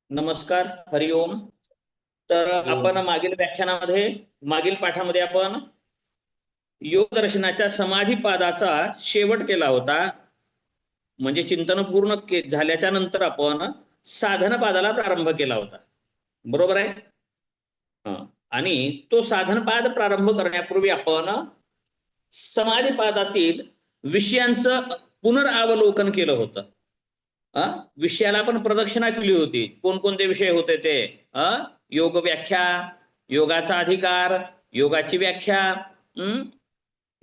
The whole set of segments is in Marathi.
नमस्कार, हरिओम. तर आपण मागील पाठामध्ये आपण योग दर्शनाच्या समाधी पादाचा शेवट केला होता. म्हणजे चिंतन पूर्ण झाल्याच्या नंतर आपण साधन पादाला प्रारंभ केला होता. बरोबर आहे. आणि तो साधन पाद प्रारंभ करण्यापूर्वी आपण समाधी पादातील विषयांचं पुनरावलोकन केलं होतं. विषयाला आपण प्रदक्षिणा केली होती. कोणकोणते विषय होते ते? योग व्याख्या, योगाचा अधिकार, योगाची व्याख्या,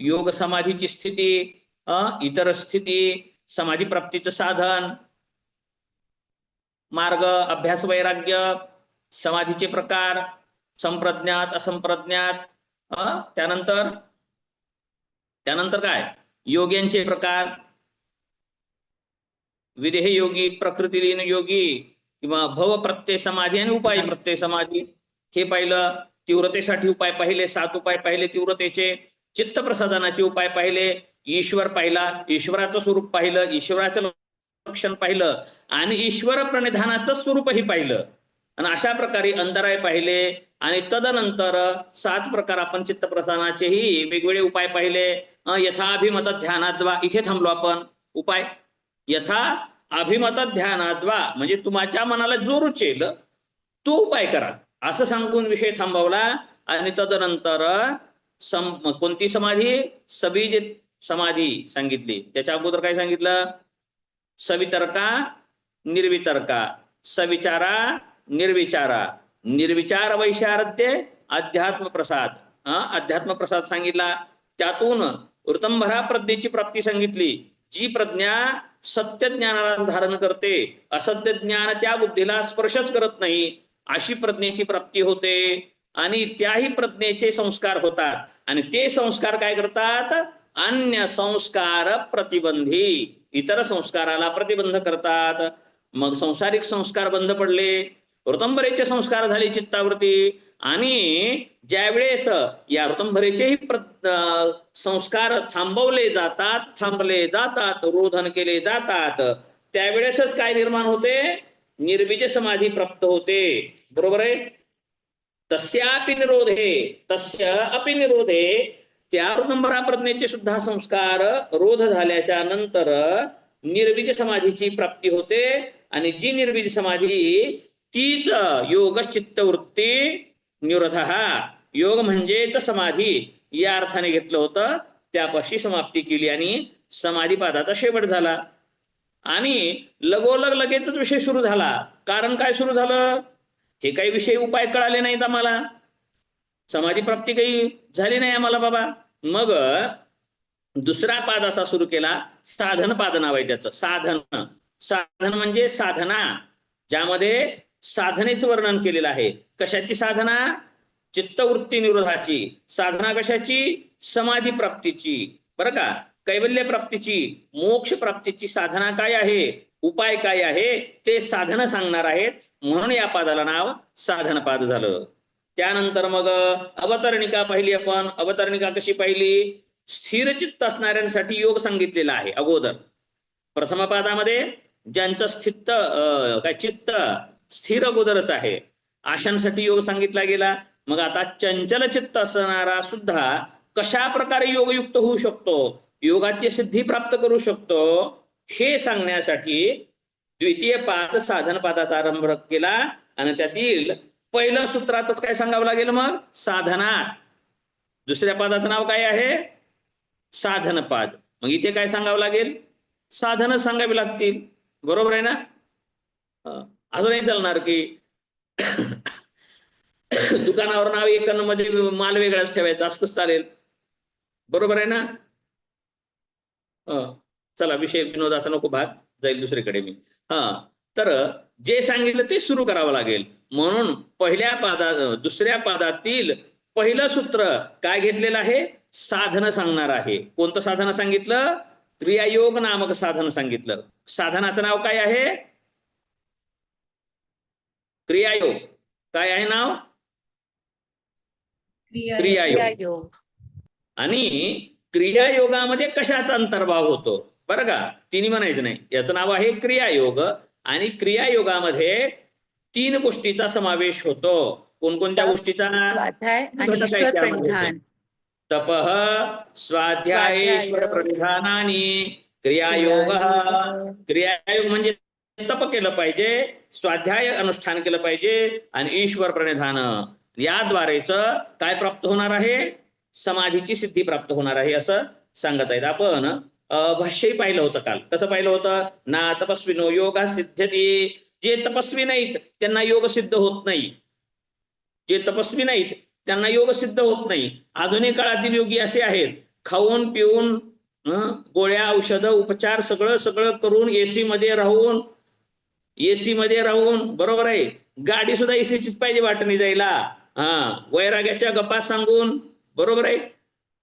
योग समाधीची स्थिती, इतर स्थिती, समाधी प्राप्तीचं साधन, मार्ग, अभ्यास, वैराग्य, समाधीचे प्रकार, संप्रज्ञात, असंप्रज्ञात, त्यानंतर काय? योग्यांचे प्रकार, विदेह योगी, प्रकृतीलीन योगी किंवा भव प्रत्यय समाधी आणि उपाय प्रत्यय समाधी हे पाहिलं. तीव्रतेसाठी उपाय पाहिले, 7 उपाय पाहिले तीव्रतेचे. चित्त प्रसादनाचे उपाय पाहिले, ईश्वर पाहिला, ईश्वराचं स्वरूप पाहिलं, ईश्वराचं लक्षण पाहिलं आणि ईश्वर प्रणिधानाचं स्वरूपही पाहिलं. आणि अशा प्रकारे अंतराय पाहिले. आणि तदनंतर 7 प्रकार आपण चित्तप्रसादनाचेही वेगवेगळे उपाय पाहिले. यथाभिमत ध्यानाद्वा, इथे थांबलो आपण. उपाय यथा अभिमत ध्यानाद्वा म्हणजे तुमच्या मनाला जो रुचेल तो उपाय करा असं सांगून विषय थांबवला. आणि तदनंतर कोणती समाधी? सबीज समाधी सांगितली. त्याच्या अगोदर काय सांगितलं? सवितर्का, निर्वितर्का, सविचारा, निर्विचारा, निर्विचार वैशारद्य, अध्यात्म प्रसाद. अध्यात्म प्रसाद सांगितला. त्यातून ऋतंभरा प्रज्ञेची प्राप्ती सांगितली. जी प्रज्ञा सत्य ज्ञानाला धारण करते, असत्य ज्ञान त्या बुद्धीला स्पर्शच करत नाही, अशी प्रज्ञेची प्राप्ती होते. आणि त्याही प्रज्ञेचे संस्कार होतात. आणि ते संस्कार काय करतात? अन्य संस्कार प्रतिबंधी, इतर संस्काराला प्रतिबंध करतात. मग संसारिक संस्कार बंद पडले, ऋतंभरेचे संस्कार झाले चित्तावरती. आणि ज्यावेळेस या ऋतंभरेचेही संस्कार थांबवले जातात, थांबले जातात, रोधन केले जातात, त्यावेळेसच काय निर्माण होते? निर्बीज समाधी प्राप्त होते. बरोबर आहे. तस्यापि निरोधे, त्या ऋतंभरा प्रज्ञेचे सुद्धा संस्कार रोध झाल्याच्या नंतर निर्बीज समाधीची प्राप्ती होते. आणि जी निर्बीज समाधी तीच योग चित्तवृत्ती निरोध, योग म्हणजेच समाधी या अर्थाने घेतलं होतं. त्यापाशी समाप्ती केली आणि समाधी पादाचा शेवट झाला. आणि लगोलग लगेचच विषय सुरू झाला. कारण काय सुरू झालं? हे काही विषय उपाय कळाले नाहीत आम्हाला, समाधी प्राप्ती काही झाली नाही आम्हाला बाबा. मग दुसरा पाद असा सुरू केला, साधन पाद नाव आहे त्याचं. साधन म्हणजे साधना, ज्यामध्ये साधनेचं वर्णन केलेलं आहे. कशाची साधना? चित्तवृत्ती निरोधाची साधना. कशाची? समाधी प्राप्तीची. बरं का? कैवल्य प्राप्तीची, मोक्ष प्राप्तीची साधना काय आहे, उपाय काय आहे, ते साधन सांगणार आहेत. म्हणून या पादाला नाव साधन पाद झालं. त्यानंतर मग अवतरणिका पाहिली आपण. अवतरणिका कशी पाहिली? स्थिर चित्त असणाऱ्यांसाठी योग सांगितलेला आहे अगोदर. प्रथम पादामध्ये ज्यांचं चित्त स्थिर अगोदरच आहे, अशांसाठी योग सांगितला गेला. मग आता चंचल चित्त असणारा सुद्धा कशा प्रकारे योगयुक्त होऊ शकतो, योगाची सिद्धी प्राप्त करू शकतो, हे सांगण्यासाठी द्वितीय पाद साधन पादाचा आरंभ केला. आणि त्यातील पहिल्या सूत्रातच काय सांगावं लागेल? मग साधना. दुसऱ्या पादाचं नाव काय आहे? साधन पाद. मग इथे काय सांगावं लागेल? साधन सांगावी लागतील. बरोबर आहे ना? असं नाही चालणार की दुकानावर नाव एक मध्ये माल वेगळाच ठेवायचा, असं कसं चालेल? बरोबर आहे ना? चला, विषय विनोदाचा नको, भाग जाईल दुसरीकडे मी. तर जे सांगितलं ते सुरू करावं लागेल. म्हणून दुसऱ्या पादातील पहिलं सूत्र काय घेतलेलं आहे? साधन सांगणार आहे. कोणतं साधन सांगितलं? क्रियायोग नामक साधन सांगितलं. साधनाचं नाव काय आहे? क्रियायोग. काय आहे नाव? क्रियायोग. आणि क्रियायोगामध्ये कशाचा अंतर्भाव होतो? बरं का? तिन्ही म्हणायचं नाही, याचं नाव आहे क्रियायोग. आणि क्रियायोगामध्ये 3 गोष्टीचा समावेश होतो. कोणकोणत्या तप, गोष्टीचा? स्वाध्याय आणि घटक आहेत ईश्वर त्यामध्ये. प्रणिधान. तपः स्वाध्यायेश्वर प्रणिधानानि क्रियायोग. क्रियायोग म्हणजे तप केलं पाहिजे, स्वाध्याय अनुष्ठान केलं पाहिजे आणि ईश्वर प्रणिधान याद्वारेच काय प्राप्त होणार आहे? समाधीची सिद्धी प्राप्त होणार आहे असं सांगत आहेत. आपण भाष्यही पाहिलं होतं काल. कसं पाहिलं होतं? ना तपस्विनो योगा सिद्ध्यति. जे तपस्वी नाहीत त्यांना योग सिद्ध होत नाही. जे तपस्वी नाहीत त्यांना योग सिद्ध होत नाही. आधुनिक काळातील योगी असे आहेत, खाऊन पिऊन गोळ्या औषधं उपचार सगळं सगळं करून एसी मध्ये राहून बरोबर आहे, गाडी सुद्धा एसीचीच पाहिजे वाटणी जायला, वैराग्याच्या गप्पा सांगून बरोबर आहे,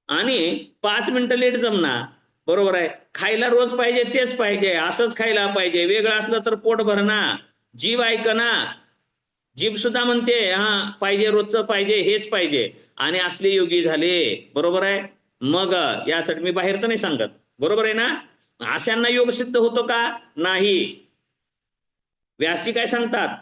आणि 5 मिनिटं लेट जमणार बरोबर आहे, खायला रोज पाहिजे तेच पाहिजे, असंच खायला पाहिजे, वेगळं असलं तर पोट भरणार, जीव ऐकना, जीभ सुद्धा म्हणते पाहिजे, रोजचं पाहिजे, हेच पाहिजे, आणि असले योगी झाले बरोबर आहे. मग यासाठी मी बाहेरचं नाही सांगत बरोबर आहे ना. अशांना योग सिद्ध होतो का? नाही. व्यासजी काय सांगतात?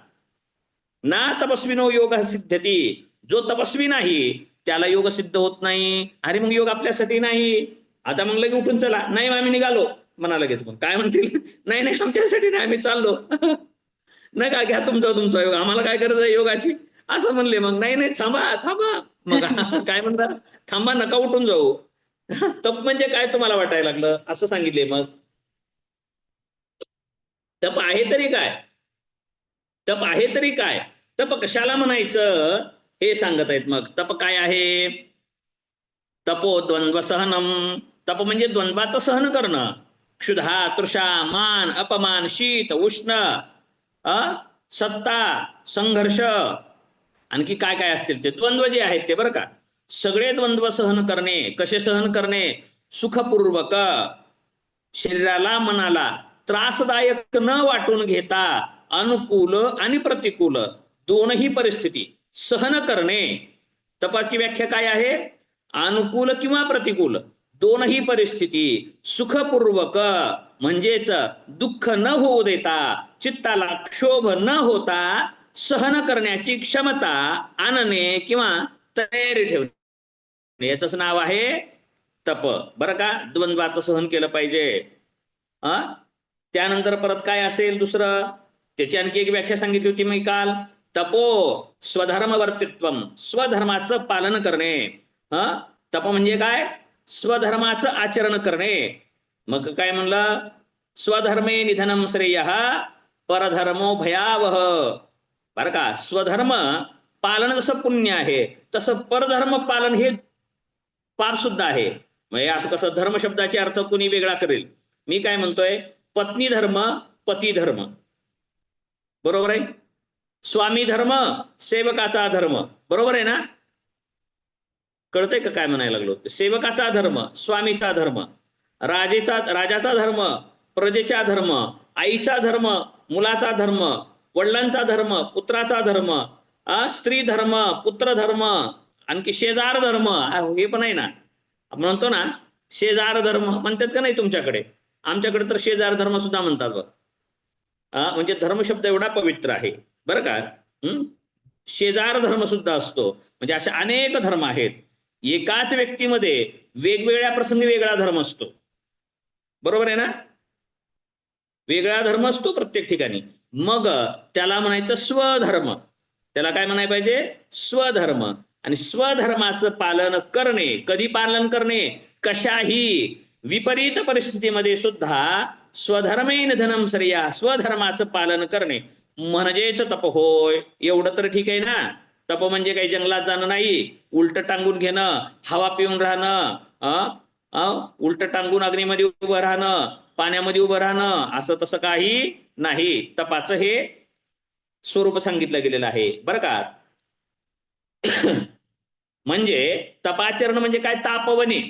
ना तपस्विनो योग सिद्ध्यति. जो तपस्वी नाही त्याला योग सिद्ध होत नाही. अरे मग योग आपल्यासाठी नाही. आता मग लगे उठून चला, नाही आम्ही निघालो म्हणा लगेच. मग काय म्हणतील? नाही नाही आमच्यासाठी नाही, आम्ही चाललो. नका घ्या तुमचा योग, आम्हाला काय गरज आहे योगाची असं म्हणले. मग नाही नाही थांबा. मग काय म्हणतात? थांबा, नका उठून जाऊ. तप म्हणजे काय तुम्हाला वाटायला लागलं असं सांगितले. मग तप आहे तरी काय? तप आहे तरी काय? तप कशाला म्हणायचं हे सांगत आहेत. मग तप काय आहे? तपो द्वंद्व सहनम. तप म्हणजे द्वंद्वाचं सहन करणं. क्षुधा, तृषा, मान, अपमान, शीत, उष्ण, सत्ता, संघर्ष, आणखी काय काय असतील ते द्वंद्व जे आहेत ते बरं का, सगळे द्वंद्व सहन करणे. कसे सहन करणे? सुखपूर्वक, शरीराला मनाला त्रासदायक न वाटून घेता अनुकूल आणि प्रतिकूल दोनही परिस्थिती सहन करणे. तपाची व्याख्या काय आहे? अनुकूल किंवा प्रतिकूल दोनही परिस्थिती सुखपूर्वक म्हणजेच दुःख न होऊ देता, चित्ताला क्षोभ न होता सहन करण्याची क्षमता आणणे किंवा तयारी ठेवणे, याचंच नाव आहे तप बरं का. द्वंद्वाचं सहन केलं पाहिजे. त्यानंतर परत काय असेल दुसरं? त्याची आणखी एक व्याख्या सांगितली होती मी काल. तपो स्वधर्मवर्तित्वम. स्वधर्माचं पालन करणे. तप म्हणजे काय? स्वधर्माचं आचरण करणे. मग काय म्हणलं? स्वधर्मे निधनम श्रेयः परधर्मो भयावह. बरं का, स्वधर्म पालन जसं पुण्य आहे तसं परधर्म पालन हे पाप सुद्धा आहे. म्हणजे असं कसं धर्म शब्दाचे अर्थ कुणी वेगळा करेल. मी काय म्हणतोय? पत्नी धर्म, पती धर्म बरोबर आहे. स्वामी धर्म, सेवकाचा धर्म बरोबर आहे ना. कळतंय का काय म्हणायला लागलो? सेवकाचा धर्म, स्वामीचा धर्म, राजाचा धर्म, प्रजेचा धर्म, आईचा धर्म, मुलाचा धर्म, वडिलांचा धर्म, पुत्राचा धर्म, स्त्री धर्म, पुत्र धर्म, आणखी शेजार धर्म हे पण आहे ना. म्हणतो ना शेजार धर्म म्हणतात का नाही तुमच्याकडे? आमच्याकडे तर शेजार धर्म सुद्धा म्हणतात बघ. म्हणजे धर्म शब्द एवढा पवित्र आहे बरं का. शेजार धर्म सुद्धा असतो. म्हणजे असे अनेक धर्म आहेत. एकाच व्यक्तीमध्ये वेगवेगळ्या प्रसंगी वेगळा धर्म असतो बरोबर आहे ना. वेगळा धर्म असतो प्रत्येक ठिकाणी. मग त्याला म्हणायचं स्वधर्म. त्याला काय म्हणायला पाहिजे? स्वधर्म. आणि स्वधर्माचं पालन करणे. कधी पालन करणे? कशाही विपरीत परिस्थितीमध्ये सुद्धा स्वधर्मे निधनम श्रेया. स्वधर्माचं पालन करणे म्हणजेच तप होय. एवढं तर ठीक आहे ना. तप म्हणजे काही जंगलात जाणं नाही, उलट टांगून घेणं, हवा पिऊन राहणं, उलट टांगून अग्नीमध्ये उभं राहणं, पाण्यामध्ये उभं राहणं, असं तसं काही नाही. तपाचं हे स्वरूप सांगितलं गेलेलं आहे बरं का. म्हणजे तपाचरण म्हणजे काय? तापवणे.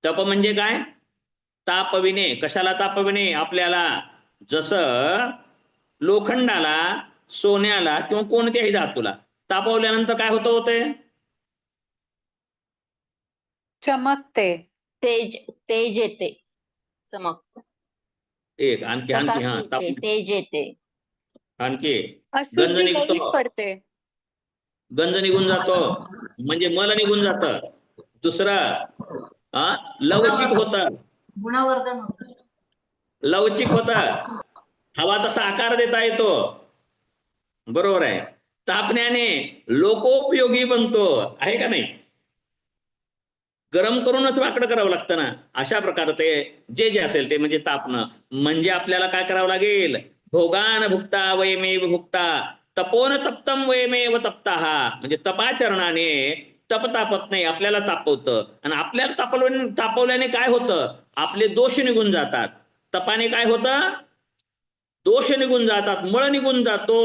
तप म्हणजे काय? तापविणे. कशाला तापविणे? आपल्याला जसं लोखंडाला, सोन्याला किंवा कोणत्याही धातूला तापवल्यानंतर काय होते? चमकते, तेज येते, चमकते. आणखी तेज येते. आणखी गंज अशुद्धी निघतो, ललित पडते. गंज निघून जातो म्हणजे मल निघून जातं. दुसरं लवचिक होतं, गुणवर्धन होतं. लवचिक होतं, हवा तसा आकार देता येतो. बरोबर आहे. तापण्याने लोकोपयोगी बनतो, आहे का नाही? गरम करूनच वाकडं करावं लागतं ना. अशा प्रकारे ते जे जे असेल ते म्हणजे तापणं. म्हणजे आपल्याला काय करावं लागेल? भोगान भुक्ता वयमेव भुक्ता तपोन तप्तम वयमेव तप्ताः. म्हणजे तपाचरणाने तप तापत नाही, आपल्याला तापवतं. आणि आपल्याला तापवल्याने काय होतं? आपले दोष निघून जातात. तपाने काय होतं? दोष निघून जातात, मळ निघून जातो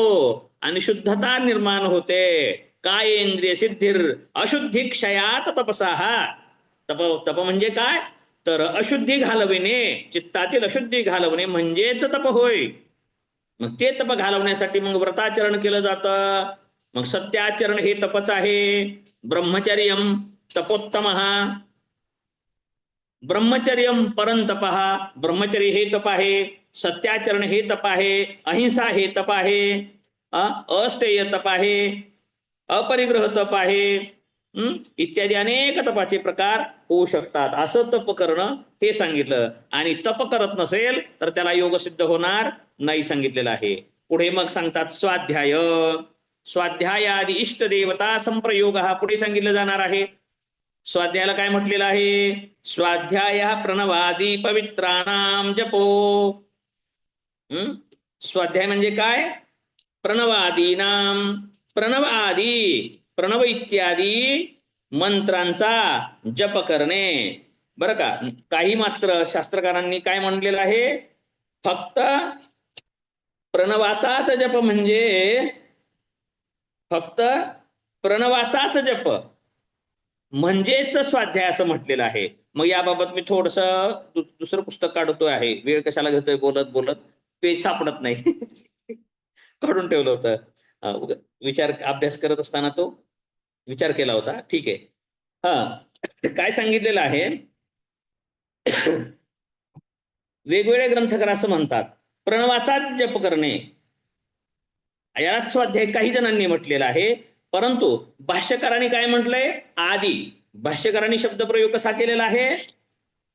आणि शुद्धता निर्माण होते. काय इंद्रिय सिद्धिर अशुद्धी क्षयात तपसाः. तप म्हणजे काय? तर अशुद्धी घालविणे, चित्तातील अशुद्धी घालवणे म्हणजेच तप होय. मग ते तप घालवण्यासाठी मग व्रताचरण केलं जातं. मग सत्याचरण हे तपच आहे. ब्रह्मचर्यम तपोत्तमः, ब्रह्मचर्यम परंतपः, ब्रह्मचर्य हे तप आहे. सत्याचरण हे तप आहे. अहिंसा हे तप आहे. अस्तेय तप आहे. अपरिग्रह तप आहे. इत्यादी अनेक तपाचे प्रकार होऊ शकतात. असं तप करणं हे सांगितलं. आणि तप करत नसेल तर त्याला योग सिद्ध होणार नाही सांगितलेलं आहे. पुढे मग सांगतात स्वाध्याय. स्वाध्यायादी इष्ट देवता संप्रयोग हा पुढे सांगितलं जाणार आहे. स्वाध्यायाला काय म्हटलेलं आहे? स्वाध्याय प्रणवादी पवित्राणाम जपो. स्वाध्याय म्हणजे काय? प्रणवादीनाम, प्रणव आदी, प्रणव इत्यादी मंत्रांचा जप करणे. बरं का? काही मात्र शास्त्रकारांनी काय म्हणलेलं आहे? फक्त प्रणवाचाच जप म्हणजे फक्त प्रणवाचाच जप म्हणजेच स्वाध्याय असं म्हटलेलं आहे. मग याबाबत मी थोडस दुसरं पुस्तक काढतोय आहे. वेळ कशाला घेतोय बोलत बोलत, पेज सापडत नाही. काढून ठेवलं होतं. विचार अभ्यास करत असताना तो विचार केला होता. ठीक आहे. काय सांगितलेलं आहे? वेगवेगळे ग्रंथकार असं म्हणतात प्रणवाचाच जप करणे, याला स्वाध्याय काही जणांनी म्हटलेला आहे. परंतु भाष्यकारांनी काय म्हटलंय? आदी. भाष्यकारांनी शब्दप्रयोग कसा केलेला आहे?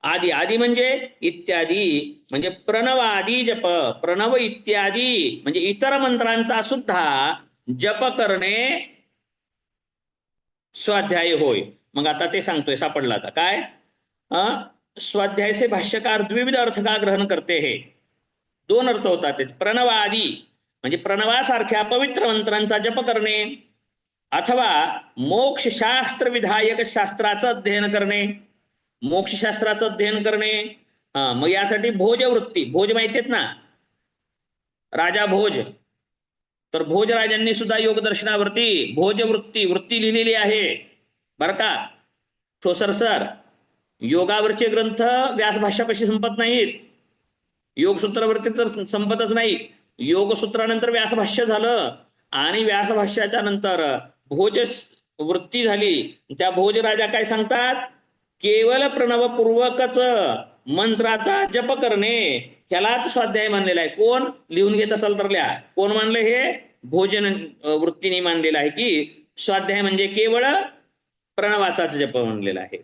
आदी. आदी म्हणजे इत्यादी, म्हणजे प्रणव आदी जप, प्रणव इत्यादी म्हणजे इतर मंत्रांचा सुद्धा जप करणे स्वाध्याय होय. मग आता ते सांगतोय, सापडला आता काय? स्वाध्याय से भाष्यकार द्विविध अर्थ का ग्रहण करते हे. दोन अर्थ होतात. प्रणव आदी म्हणजे प्रणवासारख्या पवित्र मंत्रांचा जप करणे, अथवा मोक्षशास्त्र विधायक शास्त्राचं अध्ययन करणे. मोक्षशास्त्राचं अध्ययन करणे. मग यासाठी भोजवृत्ती, भोज माहिती आहेत ना, राजा भोज. तर भोजराजांनी सुद्धा योगदर्शनावरती भोजवृत्ती वृत्ती लिहिलेली आहे बरं का. ठोसर सर, योगावरचे ग्रंथ व्यासभाष्यापाशी संपत नाहीत. योगसूत्रावरती तर संपतच नाही. योगसूत्रानंतर व्यासभाष्य झालं आणि व्यासभाष्याच्या नंतर भोज वृत्ती झाली. त्या भोजराजा काय सांगतात? केवळ प्रणवपूर्वकच मंत्राचा जप करणे ह्यालाच स्वाध्याय मानलेला आहे. कोण लिहून घेत असाल तर लिहा. कोण मानलं हे? भोजन वृत्तीने मानलेलं आहे की स्वाध्याय म्हणजे केवळ प्रणवाचाच जप मानलेला आहे.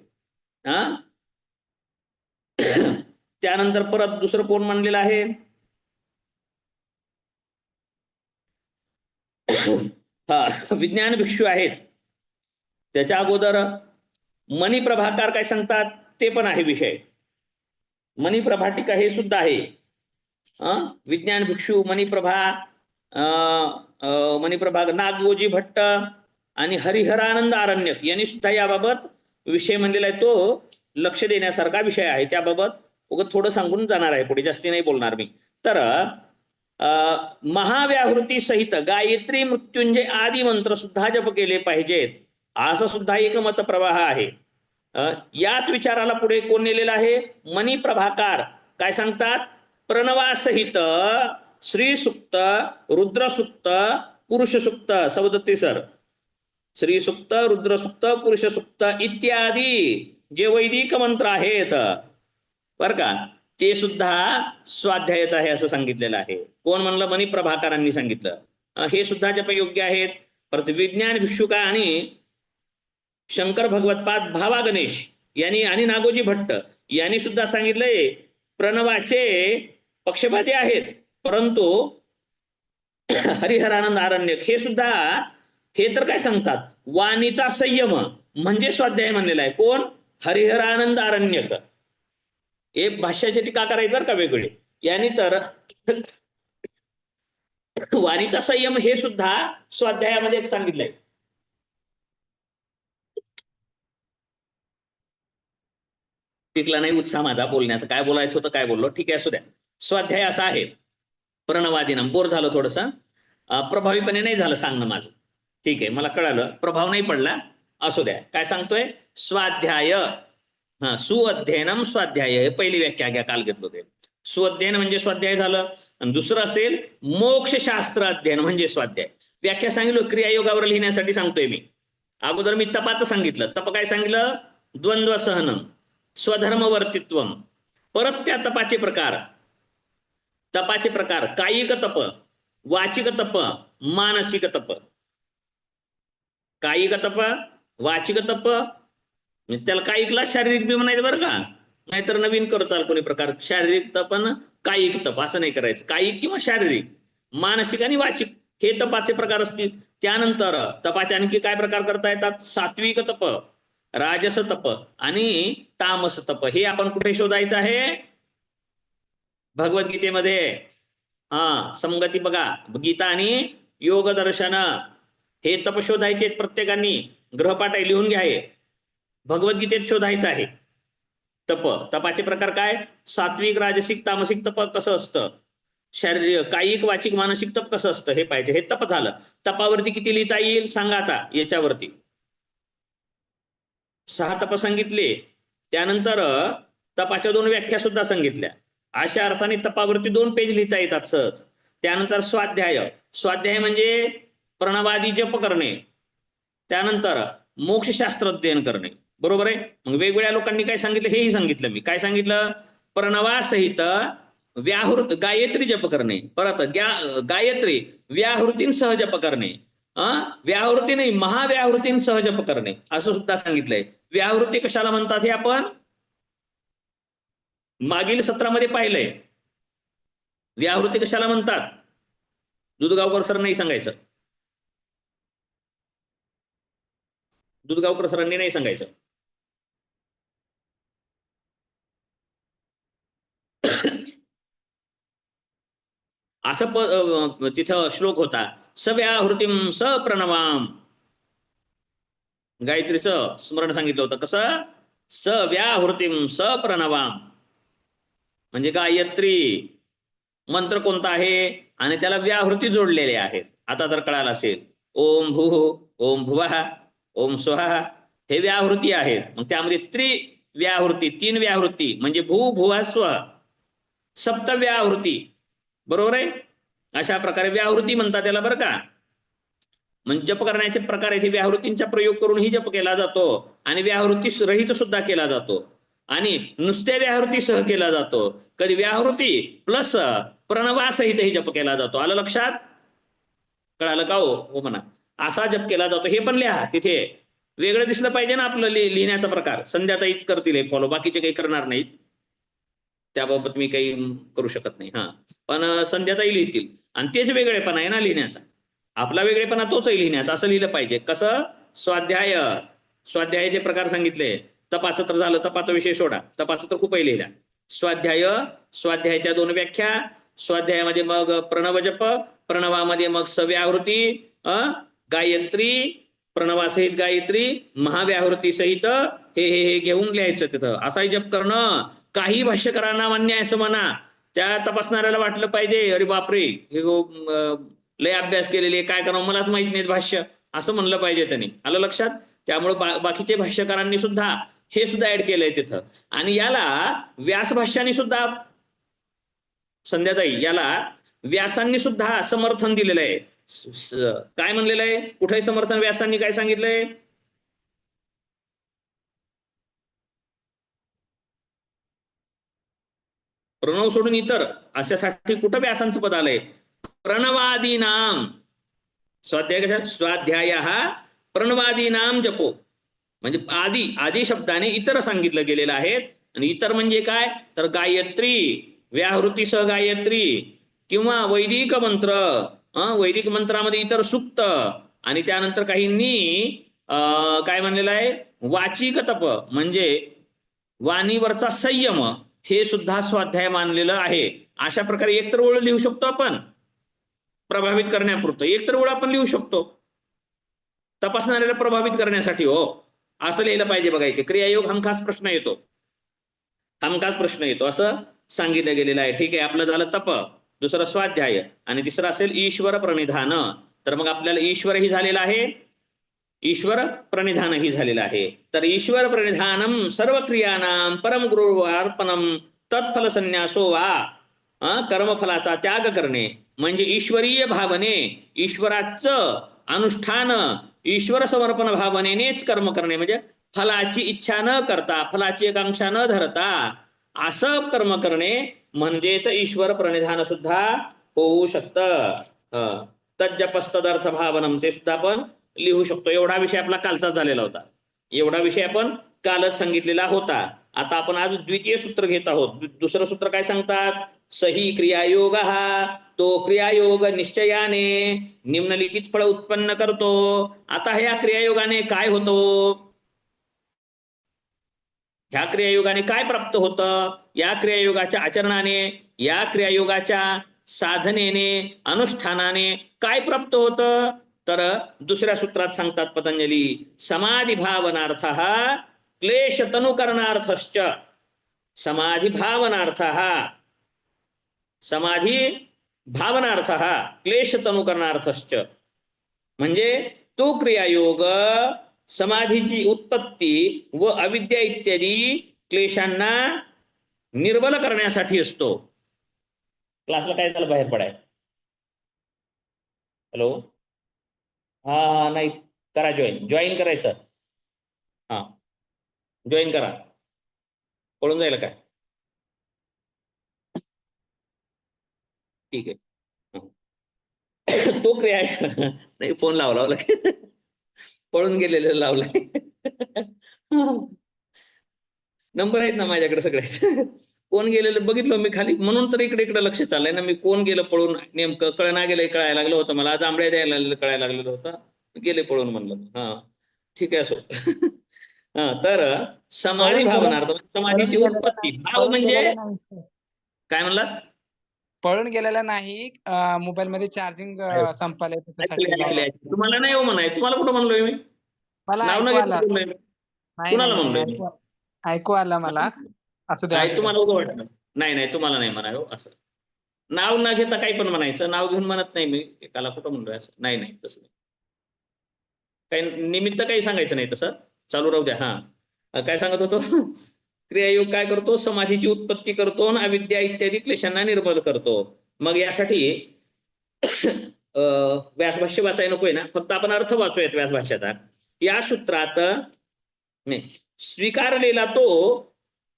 त्यानंतर परत दुसरं कोण मानलेलं आहे? विज्ञान भिक्षू आहेत. त्याच्या अगोदर मणिप्रभाकार काय सांगतात ते पण आहे विषय. मणिप्रभा टीका हे सुद्धा आहे. विज्ञान भिक्षू, मणिप्रभा, मणिप्रभा नागोजी भट्ट आणि हरिहरानंद आरण्यक यांनी सुद्धा याबाबत विषय म्हणलेला आहे. तो लक्ष देण्यासारखा विषय आहे. त्याबाबत थोडं सांगून जाणार आहे पुढे, जास्ती नाही बोलणार मी. तर महाव्याहृती सहित गायत्री मृत्युंजय आदी मंत्र सुद्धा जप केले पाहिजेत असं सुद्धा एक मत प्रवाह आहे. याच विचाराला पुढे कोण नेलेला आहे? मणिप्रभाकार काय सांगतात? प्रणवासहित श्री सुक्त, रुद्र सुक्त, पुरुष सुक्त, सवदत्ती सर, श्री सुक्त, रुद्र सुक्त, पुरुष सुक्त इत्यादी जे वैदिक मंत्र आहेत बर का, ते सुद्धा स्वाध्यायच आहे असं सांगितलेलं आहे. कोण म्हणलं? मनी प्रभाकरांनी सांगितलं. हे सुद्धा जपयोग्य आहेत. परत विज्ञान भिक्षुका आणि शंकर भगवतपाद भावा गणेश यांनी आणि नागोजी भट्ट यांनी सुद्धा सांगितलंय प्रणवाचे पक्षपाती आहेत, परंतु हरिहरानंद आरण्यक हे सुद्धा हे तर काय सांगतात, वाणीचा संयम म्हणजे स्वाध्याय म्हणलेला आहे. कोण? हरिहरानंद आरण्यक. हे भाष्याची टीका करायची बरं का वेगळे. यांनी तर वाणीचा संयम हे सुद्धा स्वाध्यायामध्ये एक सांगितलंय. टिकला नाही उत्साह माझा बोलण्याचा. काय बोलायचं होतं काय बोललो. ठीक आहे, असू द्या. स्वाध्याय असा आहे प्रणवादीनम. बोर झालं थोडंसं, प्रभावीपणे नाही झालं सांगणं माझं. ठीक आहे, मला कळालं, प्रभाव नाही पडला, असू द्या. काय सांगतोय? स्वाध्याय, सुअध्ययनम स्वाध्याय, हे पहिली व्याख्या घ्या, काल घेतलं ते. सुअध्ययन म्हणजे स्वाध्याय झालं. आणि दुसरं असेल मोक्षशास्त्र अध्ययन म्हणजे स्वाध्याय. व्याख्या सांगितलं क्रियायोगावर लिहिण्यासाठी सांगतोय मी. अगोदर मी तपाचं सांगितलं. तप काय सांगितलं? द्वंद्व सहनम, स्वधर्मवर्तित्व. परत त्या तपाचे प्रकार, तपाचे प्रकार कायिक तप, वाचिक तप, मानसिक तप. कायिक तप, वाचिक तप, त्याला कायिकला शारीरिक बी म्हणायचं बरं का, नाहीतर नवीन करताल कोणी प्रकार. शारीरिक तप आणि कायिक तप असं नाही करायचं. कायिक किंवा शारीरिक, मानसिक आणि वाचिक हे तपाचे प्रकार असतील. त्यानंतर तपाचे आणखी काय प्रकार करता येतात? सात्विक तप, राजस तप आणि तामस तप. हे आपण कुठे शोधायचं आहे? भगवद्गीतेमध्ये. संगती बघा, गीता आणि योग दर्शन हे तप शोधायचे प्रत्येकाने. ग्रहपाठ आहे, लिहून घ्या. हे भगवद्गीतेत शोधायचं आहे तप. तपाचे प्रकार काय? सात्विक, राजसिक, तामसिक तप कसं असतं, शारीरिक, कायिक, वाचिक, मानसिक तप कसं असतं हे पाहिजे. हे तप झालं. तपावरती किती लिहिता येईल सांगा आता. याच्यावरती 6 तप सांगितले. त्यानंतर तपाच्या 2 व्याख्या सुद्धा सांगितल्या. अशा अर्थाने तपावरती 2 पेज लिहिता येतात सहज. त्यानंतर स्वाध्याय, स्वाध्याय म्हणजे प्रणवादी जप करणे. त्यानंतर मोक्षशास्त्र अध्ययन करणे. बरोबर आहे. मग वेगवेगळ्या लोकांनी काय सांगितलं हेही सांगितलं मी. काय सांगितलं? प्रणवासहित व्याहृत गायत्री जप करणे. परत गायत्री व्याहृतींसह जप करणे. व्याहृती नाही, महाव्याहृतींसह जप करणे असं सुद्धा सांगितलंय. व्याहृती कशाला म्हणतात हे आपण मागील सत्रामध्ये पाहिलंय. व्याहृती कशाला म्हणतात? दुधगावकर सर नाही सांगायचं, दुधगावकर सरांनी नाही सांगायचं. असं तिथं श्लोक होता, सव्याहृतीम स प्रणवाम. गायत्रीचं स्मरण सांगितलं होतं. कसं? सव्याहृतीम स प्रणवाम म्हणजे गायत्री मंत्र कोणता आहे आणि त्याला व्याहृती जोडलेले आहेत. आता जर कळालं असेल, ओम भूः, ओम भुवः, ओम स्वः हे व्याहृती आहेत. मग त्यामध्ये त्रिव्याहृती, 3 व्याहृती म्हणजे भू, भुवः, स्वः, सप्तव्याहृती. बरोबर आहे. अशा प्रकारे व्याहृती म्हणतात त्याला बरं का. म्हणजे जप करण्याचे प्रकार आहेत. व्याहृतींचा प्रयोग करून ही जप केला जातो आणि व्याहृती रहित सुद्धा केला जातो आणि नुसत्या व्याहृतीसह केला जातो. कधी व्याहृती प्लस प्रणवासहितही जप केला जातो. आलं लक्षात? कळालं का? हो म्हणा. असा जप केला जातो. हे पण लिहा तिथे. वेगळं दिसलं पाहिजे ना आपलं लिहिण्याचा प्रकार. संध्याताईच करतील हे फॉलो, बाकीचे काही करणार नाहीत. त्याबाबत मी काही करू शकत नाही. पण संध्याताई लिहितील आणि तेच वेगळेपणा आहे ना लिहिण्याचा. आपला वेगळेपणा तोच आहे लिहिण्याचा. असं लिहिलं पाहिजे. कसं? स्वाध्याय, स्वाध्यायाचे प्रकार सांगितले. तपाचं तर झालं, तपाचा विषय सोडा, तपाचं तर खूपही लिहिला. स्वाध्याय, स्वाध्यायाच्या 2 व्याख्या. स्वाध्यायामध्ये मग प्रणव जप, प्रणवामध्ये मग सव्याहृती, गायत्री, प्रणवासहित गायत्री, महाव्याहृती सहित हे घेऊन लिहायचं तिथं. असाही जप करणं. काही भाष्यकारांना मान्य आहे असं म्हणा. त्या तपासणाऱ्याला वाटलं पाहिजे अरे बापरे हे लय अभ्यास केलेले, काय करावं मलाच माहित नाही भाष्य, असं म्हणलं पाहिजे त्यांनी. आलं लक्षात? त्यामुळे बाकीचे भाष्यकारांनी सुद्धा हे सुद्धा ऍड केलंय तिथं. आणि याला व्यास भाष्याने सुद्धा, संध्याताई, याला व्यासांनी सुद्धा समर्थन दिलेलं आहे. काय म्हणलेलं आहे? कुठे समर्थन? व्यासांनी काय सांगितलंय? प्रणव सोडून इतर अशासाठी कुठं व्यासांचं पद आलंय? प्रणवादीनाम. स्वाध्याय कशा? स्वाध्याय हा प्रणवादीनाम जपो, म्हणजे आदी शब्दाने इतर सांगितलं गेलेलं आहे. आणि इतर म्हणजे काय? तर गायत्री, व्याहृतीसह गायत्री किंवा वैदिक मंत्र. वैदिक मंत्रामध्ये इतर सुक्त आणि त्यानंतर काहींनी काय म्हणलेलं आहे? वाचिक तप म्हणजे वाणीवरचा संयम, हे सुद्धा स्वाध्याय मानलेलं आहे. अशा प्रकारे एकतर ओळ लिहू शकतो आपण प्रभावित करण्यापुरतं, एकतर ओळ आपण लिहू शकतो तपासणाऱ्याला प्रभावित करण्यासाठी. हो, असं लिहिलं पाहिजे. बघा इथे क्रियायोग हमखास प्रश्न येतो, हमखास प्रश्न येतो असं सांगितलं गेलेलं आहे. ठीक आहे, आपलं झालं तप, दुसरं स्वाध्याय आणि तिसरं असेल ईश्वर प्रणिधान. तर मग आपल्याला ईश्वरही झालेला आहे, ईश्वर प्रणिधानही झालेलं आहे. तर ईश्वर प्रणिधानम सर्व क्रियानाम परम गुरु अर्पणम तत्फल संन्यासो वा. कर्मफलाचा त्याग करणे म्हणजे ईश्वरीय भावने, ईश्वराचं अनुष्ठान, ईश्वर समर्पण भावनेनेच कर्म करणे, म्हणजे फलाची इच्छा न करता, फलाची आकांक्षा न धरता असं कर्म करणे म्हणजेच ईश्वर प्रणिधान सुद्धा होऊ शकतं. तज्जपस्तदर्थ भावनम, ते सुद्धा आपण लिहू शकतो. एवढा विषय आपला कालचा झालेला होता, एवढा विषय आपण कालच सांगितलेला होता. आता आपण आज द्वितीय सूत्र घेत आहोत. दुसरं सूत्र काय सांगतात? सही क्रियायोग हा, तो क्रियायोग निश्चयाने निम्नलिखित फळ उत्पन्न करतो. आता ह्या क्रियायोगाने काय होतो? ह्या क्रियायोगाने काय प्राप्त होतं? या क्रियायोगाच्या आचरणाने, या क्रियायोगाच्या साधनेने, अनुष्ठानाने काय प्राप्त होतं? तर दुसऱ्या सूत्रात सांगतात पतंजली, समाधी भावनार्थ क्लेश तनुकरणार्थश्च. समाधी भावनार्थ, समाधी भावनार्थ क्लेश तनुकरणार्थश्च, म्हणजे तो क्रियायोग समाधीची उत्पत्ती व अविद्या इत्यादी क्लेशांना निर्बल करण्यासाठी असतो. क्लासला काय झालं? बाहेर पडाय. हॅलो, हा नाही, करा जॉईन करायचं. हा, जॉईन करा, पळून जायला काय? ठीक आहे. तो क्रिया नाही, फोन लावला पळून गेलेलं लावलाय. नंबर आहेत ना माझ्याकडे सगळ्याच. कोण गेलेलं बघितलं मी खाली, म्हणून तर इकडे लक्ष चाललंय ना. मी कोण गेलं पळून नेमकं कळना गेलं, कळायला लागलं होतं मला. आज आंबड्या द्यायला कळायला लागलेलं होतं, गेले पळून म्हणलं. हा ठीक आहे, असो. तर समाधी भावनार्थ, समाधीची उत्पत्ती. भाव म्हणजे काय म्हणलात? पळून गेलेला नाही, मोबाईल मध्ये चार्जिंग संपलंय त्याच्यासाठी तुम्हाला नाही हो म्हणाय. तुम्हाला कुठं म्हणलोय मी? मला नाव ऐकू न आलं. घेतलं नाही कुणाला नाही म्हणलोय? नाही, ऐकू आलं मला. असू द्या, नाही, तुम्हाला उगं वाटलं. नाही, तुम्हाला नाही म्हणाय हो. असं नाव न घेता काही पण म्हणायचं. नाव घेऊन म्हणत नाही मी, एकाला कुठं म्हणलोय असं. नाही तसं नाही. काही निमित्त काही सांगायचं नाही, तसं चालू राहू द्या. हा, काय सांगत होतो? क्रियायोग काय करतो? समाधीची उत्पत्ती करतो आणि अविद्या इत्यादी क्लेशांना निर्बल करतो. मग यासाठी व्यासभाष्य वाचाय नकोय ना, फक्त आपण अर्थ वाचूयात व्यासभाष्याचा. या सूत्रात स्वीकारलेला तो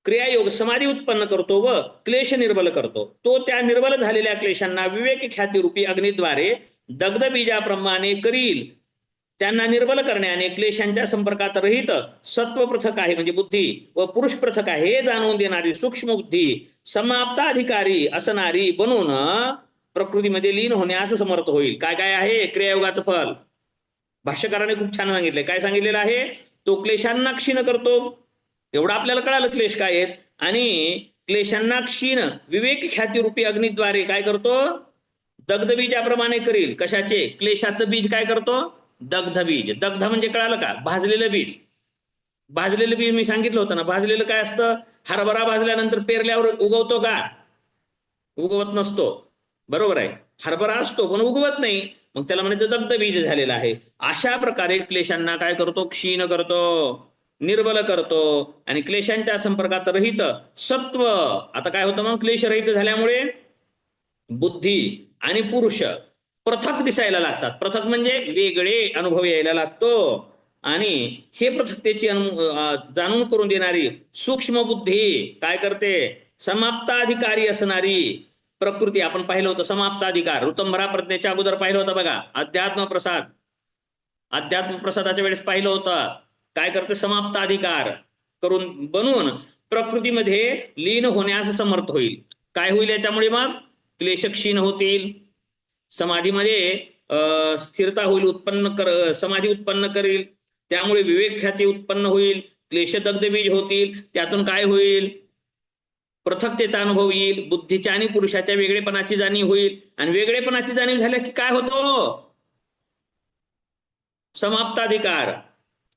क्रियायोग समाधी उत्पन्न करतो व क्लेश निर्बल करतो. तो त्या निर्बल झालेल्या क्लेशांना विवेक ख्यातीरूपी अग्नीद्वारे दग्ध बीजाप्रमाणे करील. त्यांना निर्बल करण्याने क्लेशांच्या संपर्कात रहित सत्व पृथक आहे म्हणजे बुद्धी व पुरुष पृथक आहे हे जाणून देणारी सूक्ष्म बुद्धी समाप्ताधिकारी असणारी बनून प्रकृतीमध्ये लीन होण्यास समर्थ होईल. काय काय आहे क्रियायोगाचं फल? भाष्यकाराने खूप छान सांगितलंय. काय सांगितलेलं आहे? तो क्लेशांना क्षीण करतो. एवढं आपल्याला कळालं क्लेश काय आहेत. आणि क्लेशांना क्षीण विवेक ख्यातीरूपी अग्नीद्वारे काय करतो? दग्ध बीजाप्रमाणे करील. कशाचे? क्लेशाचं बीज काय करतो? दग्ध बीज. दग्ध म्हणजे कळालं का? भाजलेलं बीज. भाजलेलं बीज मी सांगितलं होतं ना. भाजलेलं काय असतं? हरभरा भाजल्यानंतर पेरल्यावर उगवतो का? उगवत नसतो, बरोबर आहे. हरभरा असतो पण उगवत नाही, मग त्याला म्हणायचं दग्ध बीज झालेलं आहे. अशा प्रकारे क्लेशांना काय करतो? क्षीण करतो, निर्बल करतो. आणि क्लेशांच्या संपर्कात रहित सत्व. आता काय होतं मग? क्लेश रहित झाल्यामुळे बुद्धी आणि पुरुष पृथक दिसायला लागतात. पृथक म्हणजे वेगळे अनुभव यायला लागतो. आणि हे पृथकतेची जाणून करून देणारी सूक्ष्म बुद्धी काय करते? समाप्ताधिकारी असणारी प्रकृती आपण पाहिलं होतं. समाप्ताधिकार ऋतंभरा प्रज्ञेच्या अगोदर पाहिलं होतं बघा. अध्यात्म प्रसादाच्या वेळेस पाहिलं होतं. काय करते? समाप्ताधिकार करून बनून प्रकृतीमध्ये लीन होण्यास समर्थ होईल. काय होईल याच्यामुळे? मग क्लेश क्षीण होतील, समाधीमध्ये स्थिरता होईल, समाधी उत्पन्न करेल, त्यामुळे विवेक ख्याती उत्पन्न होईल, क्लेश दग्धबीज होतील, त्यातून काय होईल? पृथकतेचा अनुभव येईल, बुद्धीच्या आणि पुरुषाच्या वेगळेपणाची जाणीव होईल. आणि वेगळेपणाची जाणीव झाल्या की काय होतो? समाप्ताधिकार,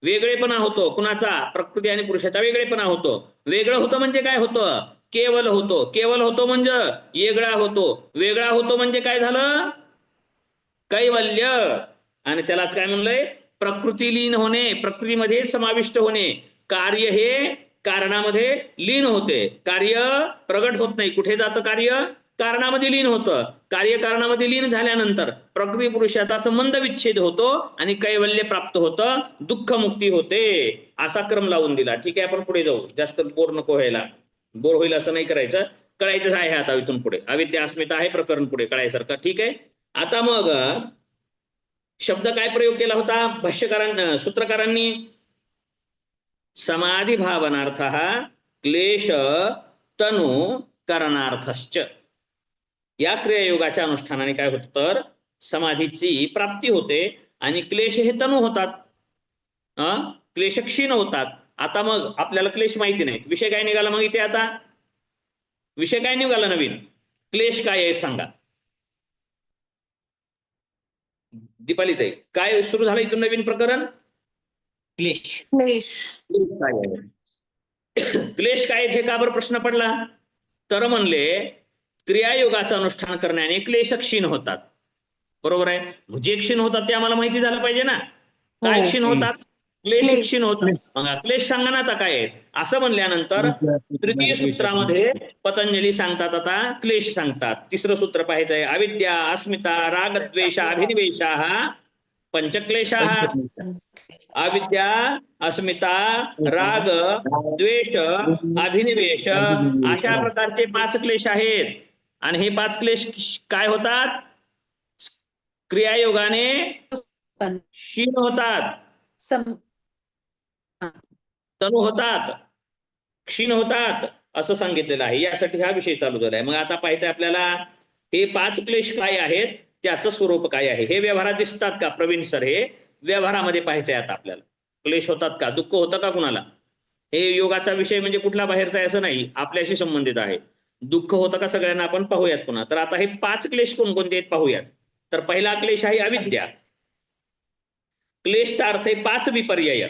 वेगळेपणा होतो. कुणाचा? प्रकृती आणि पुरुषाचा वेगळेपणा होतो. वेगळं होतं म्हणजे काय होतं? केवल होतो. केवल होतो म्हणजे वेगळा होतो. वेगळा होतो म्हणजे काय झालं? कैवल्य. आणि त्यालाच काय म्हणलंय? प्रकृती लीन होणे, प्रकृतीमध्ये समाविष्ट होणे. कार्य हे कारणामध्ये लीन होते. कार्य प्रगट होत नाही. कुठे जातं कार्य? कारणामध्ये लीन होतं. कार्य कारणामध्ये लीन झाल्यानंतर प्रकृती पुरुषाचा संबंध विच्छेद होतो आणि कैवल्य प्राप्त होतं, दुःखमुक्ती होते. असा क्रम लावून दिला. ठीक आहे, आपण पुढे जाऊ. जास्त बोर नको व्हायला. बोर होईल असं नाही करायचं. कळायचं आहे आता इथून पुढे. अविद्या अस्मिता आहे प्रकरण पुढे कळायसारखं. ठीक आहे. आता मग शब्द काय प्रयोग केला होता सूत्रकारांनी? समाधी भावनार्थ क्लेश तनु करणार्थश्च. या क्रियायोगाच्या अनुष्ठानाने काय होतं? तर समाधीची प्राप्ती होते आणि क्लेश हे तनु होतात, क्लेश क्षीण होतात. आता मग आपल्याला क्लेश माहिती नाही. विषय काय निघाला मग इथे? आता विषय काय निघाला नवीन? क्लेश काय आहेत सांगा दीपाली ताई. काय सुरू झालं इथून नवीन प्रकरण? क्लेश. क्लेश. क्लेश काय हे का बरं प्रश्न पडला? तर म्हणले क्रियायोगाचं अनुष्ठान करण्याने क्लेश क्षीण होतात. बरोबर आहे. जे क्षीण होतात ते आम्हाला माहिती झालं पाहिजे ना. काय हो. क्षीण होतात? क्लेश क्लेश. क्षीण होतात. मग क्लेश सांगा ना आता काय आहेत. असं म्हणल्यानंतर तृतीय सूत्रामध्ये पतंजली सांगतात, आता क्लेश सांगतात. तिसरं सूत्र पाहायचं आहे. अविद्या अस्मिता रागद्वेष अभिनिवेशा पंचक्लेशा. अविद्या अस्मिता राग द्वेष अभिनिवेश अशा प्रकारचे 5 क्लेश आहेत. आणि हे 5 क्लेश काय होतात? क्रियायोगाने पण क्षीण होतात, तनु होतात, क्षीण होतात असं सांगितलेलं आहे. यासाठी हा विषय चालू झाला आहे. मग आता पाहायचं आपल्याला हे 5 क्लेश काय आहेत, त्याचं स्वरूप काय आहे. हे व्यवहारात दिसतात का प्रवीण सर? हे व्यवहारामध्ये पाहायचंय आता आपल्याला. क्लेश होतात का? दुःख होतं का कुणाला? हे योगाचा विषय म्हणजे कुठला बाहेरचा आहे असं नाही, आपल्याशी संबंधित आहे. दुःख होतं का सगळ्यांना? आपण पाहूयात पुन्हा. तर आता हे 5 क्लेश कोणकोणते आहेत पाहूयात. तर पहिला क्लेश आहे अविद्या. क्लेशचा अर्थ आहे 5 विपर्यय.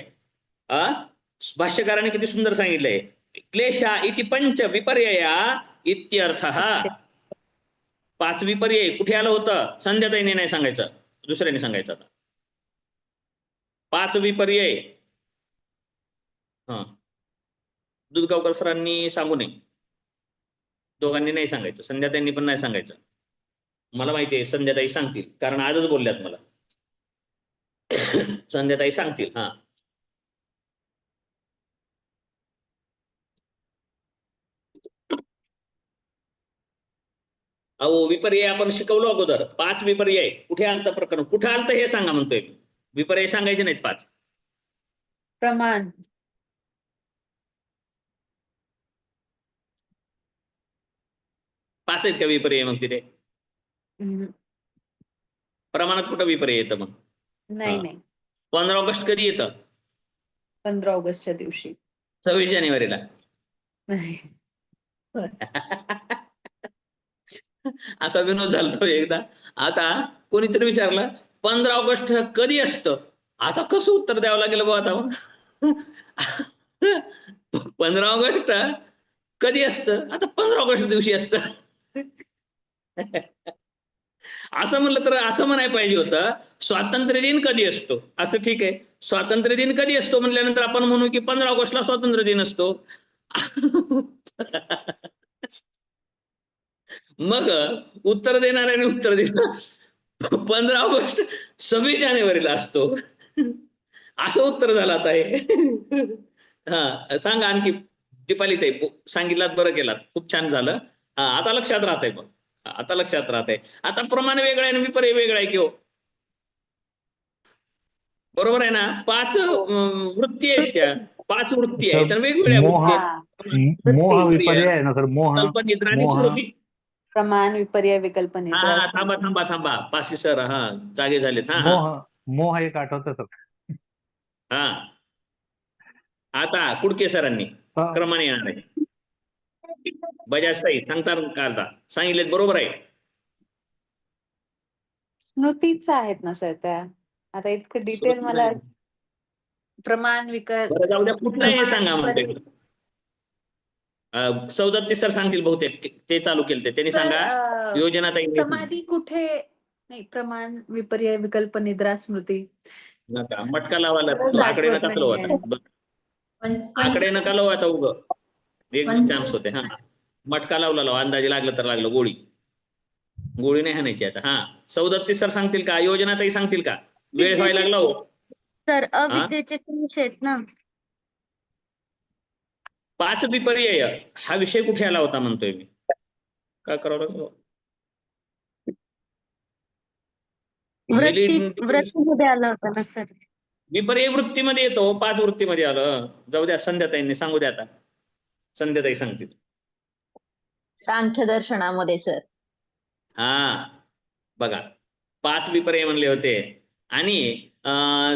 भाष्यकाराने किती सुंदर सांगितलंय. क्लेशा इति पंच विपर्यया इत्यर्थः. 5 विपर्यय कुठे आलं होतं? संध्याताईने नाही सांगायचं, दुसऱ्याने सांगायचं. आता 5 विपर्यय दुधगावकर सरांनी सांगू नये, दोघांनी नाही सांगायचं, संध्याताईंनी पण नाही सांगायचं. मला माहिती आहे संध्याताई सांगतील, कारण आजच बोलल्यात मला. संध्याताई सांगतील. अहो विपर्यय आपण शिकवलो अगोदर. 5 विपर्यय कुठे आलतं प्रकरण? कुठे आलतं हे सांगा म्हणतोय. विपर्यय सांगायचे नाहीत 5. प्रमाण. 5 आहेत का विपर्यय मग तिथे? प्रमाणात कुठं विपर्यय येतं मग? नाही. 15 ऑगस्ट कधी येतं? 15 ऑगस्टच्या दिवशी. 26 जानेवारीला. नाही. असा विनोद झालतो एकदा. आता कोणीतरी विचारलं 15 ऑगस्ट कधी असतं? आता कसं उत्तर द्यावं लागेल बाबा आता? 15 ऑगस्ट कधी असतं? आता 15 ऑगस्ट दिवशी असतं. असं म्हणलं तर असं म्हणायला पाहिजे होतं स्वातंत्र्य दिन कधी असतो. असं ठीक आहे, स्वातंत्र्य दिन कधी असतो म्हणल्यानंतर आपण म्हणू की 15 ऑगस्टला स्वातंत्र्य दिन असतो. मग उत्तर देणाऱ्याने उत्तर दिलं 15 ऑगस्ट 26 जानेवारीला असतो. असं उत्तर झालं आता हे. सांगा आणखी दीपालीताई सांगितलात, बरं केलात, खूप छान झालं. हा, आता लक्षात राहतंय मग. आता लक्षात राहतंय. आता प्रमाण वेगळं आहे आणि विपर्य वेगळं आहे की हो. बरोबर आहे ना? 5 वृत्ती आहेत त्या. 5 वृत्ती आहेत आणि वेगवेगळ्या मोह वृत्ती हा आहेत. मोह वृत्ती, विपर्य आहे ना सर, मोह कल्पनिद्रा आणि मोह स्मृती. प्रमाण, विपर्य, विकल्प, निद्रा, हा, थांबा स्मृती. थांबा थांबा, पाशी सर हा जागे झालेत. हा हा मोह मोह एक आठवतं सर. हा. आता कुडके सरांनी हा. क्रमाने येणार आहे. बजाज साई सांगता का आता? सांगितलेत बरोबर आहे. स्मृतीच आहेत ना सर त्या. आता इतकं डिटेल मला प्रमाण, विकल्प, बरं जाऊ द्या, कुठलं हे प्रमाण, सांगा म्हणते. विपर्य. सौदत्ती सर सांगतील बहुतेक, ते चालू केलं त्यांनी. सर, सांगा योजना ताई. समाधी कुठे नाही, प्रमाण, विपर्य, विकल्प, निद्रा, स्मृती. नका मटका लावायला, खरंच आकडे आठवत नका लावू नाहीये. आता. आकडे नका लावू आता, एक चान्स होते. हा, मटका लावला लावा, अंदाजे लागलं तर लागलं. गोळी नाही हाणायची आता. हा, सौदत्ती सर सांगतील का? योजना ताई सांगतील का? वेळ व्हायला लागला हो. सर अविद्येचे क्लेश आहेत ना. 5 विपर्यय हा विषय कुठे आला होता म्हणतोय मी. काय करावं लागलं? वृत्तीमध्ये आला होता ना सर. विपर्य वृत्तीमध्ये येतो, 5 वृत्तीमध्ये आलं. जाऊ द्या, संध्याताईंनी सांगू द्या आता. संध्याताई सांगतील. सांख्य दर्शनामध्ये सर. हा बघा, 5 विपर्य म्हणले होते आणि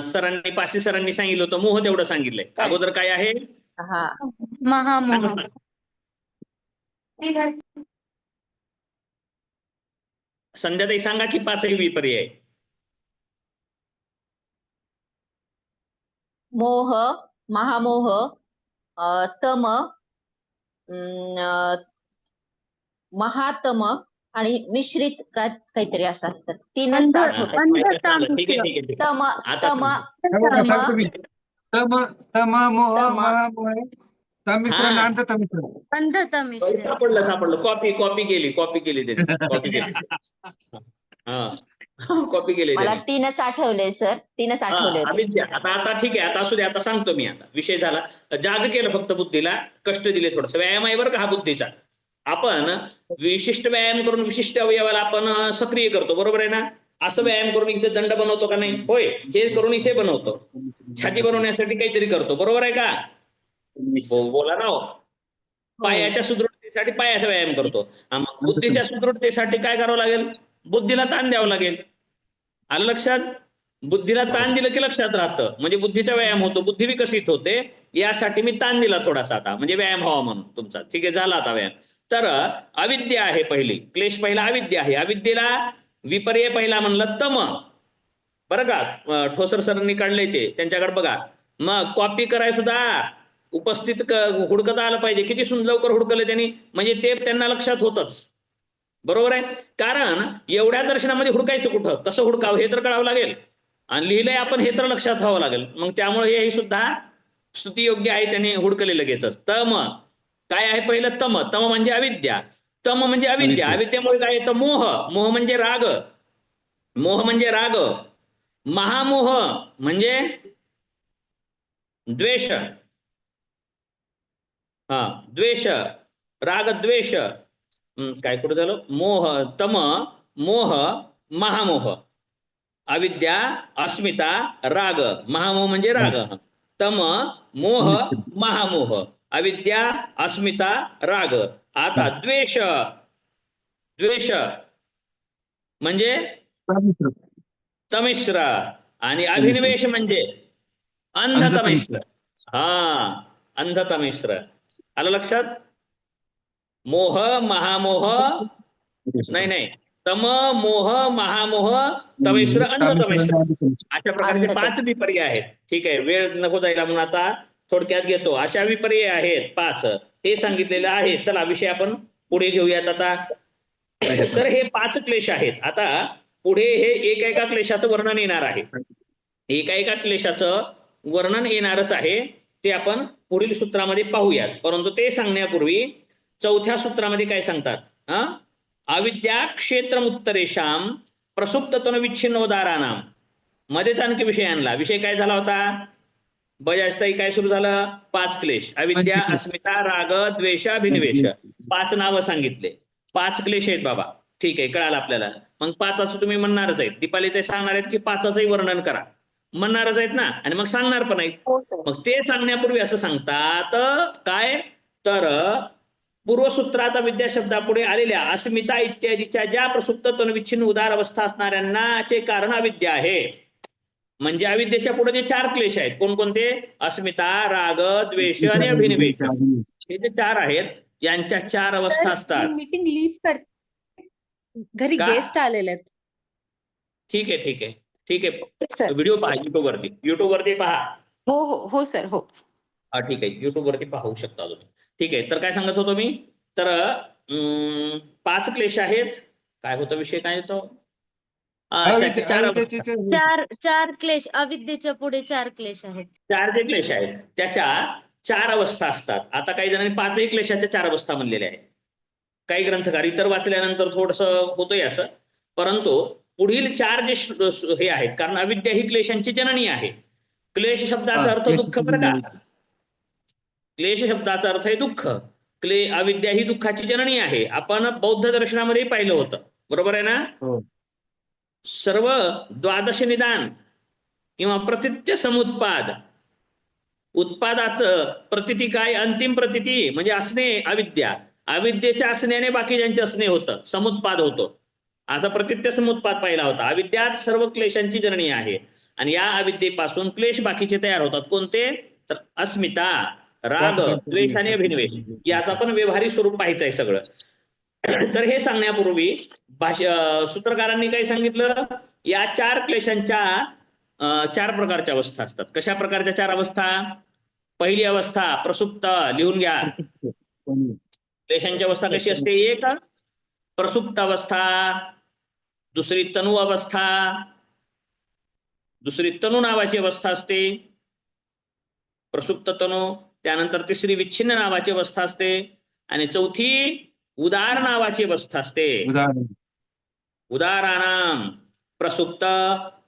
सरांनी, पाशी सरांनी सांगितलं होतं मोह तेवढं सांगितलंय. अगोदर काय आहे? हा, महामोह. संध्याताई सांगा की 5 विपर्य आहे. मोह, महामोह, तम, महातम आणि मिश्रित काहीतरी असतात. तर 3च आठवतात. ठीक आहे ठीक आहे. तम, आता तम, तम तम मोह तम. महामोह तमिश्रण हा. अंधतमिश्रण. सापडलं. कॉपी केली त्यांनी. कॉपी केली. हा, कॉपी केली मला त्यांनी. 3च आठवले सर. 3च आठवले होते. अविद्या. आता ठीक आहे, आता असू दे, आता सांगतो मी. आता विषय झाला, जाग केलं फक्त बुद्धीला, कष्ट दिले थोडस. व्यायाम आहे बरं का हा बुद्धीचा. आपण विशिष्ट व्यायाम करून विशिष्ट अवयवाला आपण सक्रिय करतो, बरोबर आहे ना? असं व्यायाम करून इथे दंड बनवतो का नाही? होय, हे करून इथे बनवतो. छाती बनवण्यासाठी काहीतरी करतो, बरोबर आहे का? बोला ना हो. पायाच्या सुदृढतेसाठी पायाचा व्यायाम करतो. मग बुद्धीच्या सुदृढतेसाठी काय करावं लागेल? बुद्धीला ताण द्यावं लागेल. आलं लक्षात? बुद्धीला ताण दिलं की लक्षात राहतं, म्हणजे बुद्धीचा व्यायाम होतो, बुद्धी विकसित होते. यासाठी मी ताण दिला थोडासा आता, म्हणजे व्यायाम व्हावा म्हणून तुमचा. ठीक आहे, झाला आता व्यायाम. तर अविद्या आहे पहिली, क्लेश पहिला अविद्या आहे. अविद्येला विपर्य पहिला म्हणलं तम, बरं का? ठोसर सरांनी काढलंय ते, त्यांच्याकडे बघा. मग कॉपी कराय सुद्धा उपस्थित हुडकता आलं पाहिजे. किती लवकर हुडकलं त्यांनी, म्हणजे ते त्यांना लक्षात होतच. बरोबर आहे? कारण एवढ्या दर्शनामध्ये हुडकायचं कुठं, कसं हुडकावं हे तर कळावं लागेल. आणि लिहिलंय आपण हे तर लक्षात व्हावं लागेल. मग त्यामुळे हे सुद्धा स्तुती योग्य आहे, त्यांनी हुडकले लगेचच. तम काय आहे पहिलं? तम. तम म्हणजे अविद्या. तम म्हणजे अविद्या. अविद्यामुळे काय येतं? मोह. मोह म्हणजे राग. मोह म्हणजे राग. महामोह म्हणजे द्वेष. हा, द्वेष, राग, द्वेष. काय कुठं झालं? मोह, तम, मोह, महामोह. अविद्या, अस्मिता, राग. महामोह म्हणजे राग. तम, मोह, महामोह. अविद्या, अस्मिता, राग. आता द्वेष. द्वेष म्हणजे तमिश्र. आणि अभिनिवेश म्हणजे अंधतमिश्र. हा, अंधतमिश्र. आलं लक्षात? मोह, महामोह, नाही, तम, मोह, महामोह, तमिश्र, अंधतमिश्र. अशा प्रकारचे 5 विपर्य आहेत. ठीक आहे, वेळ नको जायला म्हणून आता थोडक्यात घेतो. अशा विपर्य आहेत 5, हे सांगितलेलं आहे. चला विषय आपण पुढे घेऊयात आता. तर हे 5 क्लेश आहेत. आता पुढे हे एका क्लेशाचं वर्णन येणार आहे. एका क्लेशाचं वर्णन येणारच आहे, ते आपण पुढील सूत्रामध्ये पाहूयात. परंतु ते सांगण्यापूर्वी 4थ्या सूत्रामध्ये काय सांगतात? अविद्या क्षेत्रमुत्तरेषाम प्रसुप्तत्वन विच्छिन्नोदाराणाम. मध्येच आणखी विषय आणला. विषय काय झाला होता? बजाजताई काय सुरू झालं? 5 क्लेश: अविद्या, पंचक्लेश. अस्मिता, राग, द्वेष, अभिनिवेश. 5 नावं सांगितले. 5 क्लेश आहेत बाबा. ठीक आहे, कळालं आपल्याला. मग 5चं तुम्ही म्हणणारच आहेत. दीपाली ते सांगणार आहेत की 5चंही वर्णन करा. म्हणणारच आहेत ना, आणि मग सांगणार पण आहेत. हो सर. मग ते सांगण्यापूर्वी असं सांगतात काय, तर पूर्वसूत्रात अविद्या शब्दापुढे आलेल्या अस्मिता इत्यादीच्या ज्या प्रसुप्त तन्विच्छिन्न उदार अवस्था असणाऱ्यांनाचे कारण अविद्या आहे. म्हणजे अविद्येच्या पुढे जे 4 क्लेश आहेत, कोणकोणते? अस्मिता, राग, द्वेष आणि अभिनिवेश. हे जे 4 आहेत, यांच्या 4 अवस्था असतात. मीटिंग लीव कर, घरी का? गेस्ट आलेले आहेत. ठीक आहे, ठीक आहे, ठीक आहे. सर. व्हिडिओ पहा युट्यूब वरती पहा. हो हो हो सर हो. हा, ठीक आहे, युट्यूब वरती पाहू शकता तुम्ही. ठीक आहे, तर काय सांगत होतो मी? तर 5 क्लेश आहेत. काय होतं विषय, काय होतो? त्याचे 4 अवस्था. चार क्लेश, अविद्येच्या पुढे 4 क्लेश आहेत. 4 जे क्लेश आहेत त्याच्या 4 अवस्था असतात. आता काही जणांनी 5ही क्लेशाच्या 4 अवस्था म्हणलेल्या आहेत. काही ग्रंथकार इतर वाचल्यानंतर थोडंसं होतंय असं, परंतु पुढील 4 जे हे आहेत, कारण अविद्या ही क्लेशांची जननी आहे. क्लेश शब्दाचा अर्थ दुःख, बरं का? क्लेश शब्दाचा अर्थ आहे दुःख. अविद्या ही दुःखाची जननी आहे. आपण बौद्ध दर्शनामध्ये पाहिलं होतं, बरोबर आहे ना? सर्व द्वादश निदान किंवा प्रतित्य समुत्पाद, उत्पादाचं प्रतिती काय? अंतिम प्रतिती म्हणजे असणे अविद्या. अविद्येच्या असण्याने बाकीच्यांचे असणे होतं, समुत्पाद होतो. असा प्रतित्य समुत्पाद पाहिला होता. अविद्याच सर्व क्लेशांची जननी आहे, आणि या अविद्येपासून क्लेश बाकीचे तयार होतात. कोणते? तर अस्मिता, राग, द्वेष आणि अभिनिवेश. याचा पण व्यवहारिक स्वरूप पाहायचं आहे सगळं. तर हे सांगण्यापूर्वी सूत्रकारांनी काय सांगितलं? या 4 क्लेशांच्या 4 प्रकारच्या अवस्था असतात. कशा प्रकारच्या 4 अवस्था? पहिली अवस्था प्रसुप्त, लिहून घ्या. क्लेशांची अवस्था कशी असते? एक प्रसुप्त अवस्था, दुसरी तनु अवस्था, दुसरी तनु नावाची अवस्था असते, प्रसुप्त तनु. त्यानंतर तिसरी विच्छिन्न नावाची अवस्था असते, आणि चौथी उदार नावाची अवस्था असते. उदारानाम प्रसुप्त,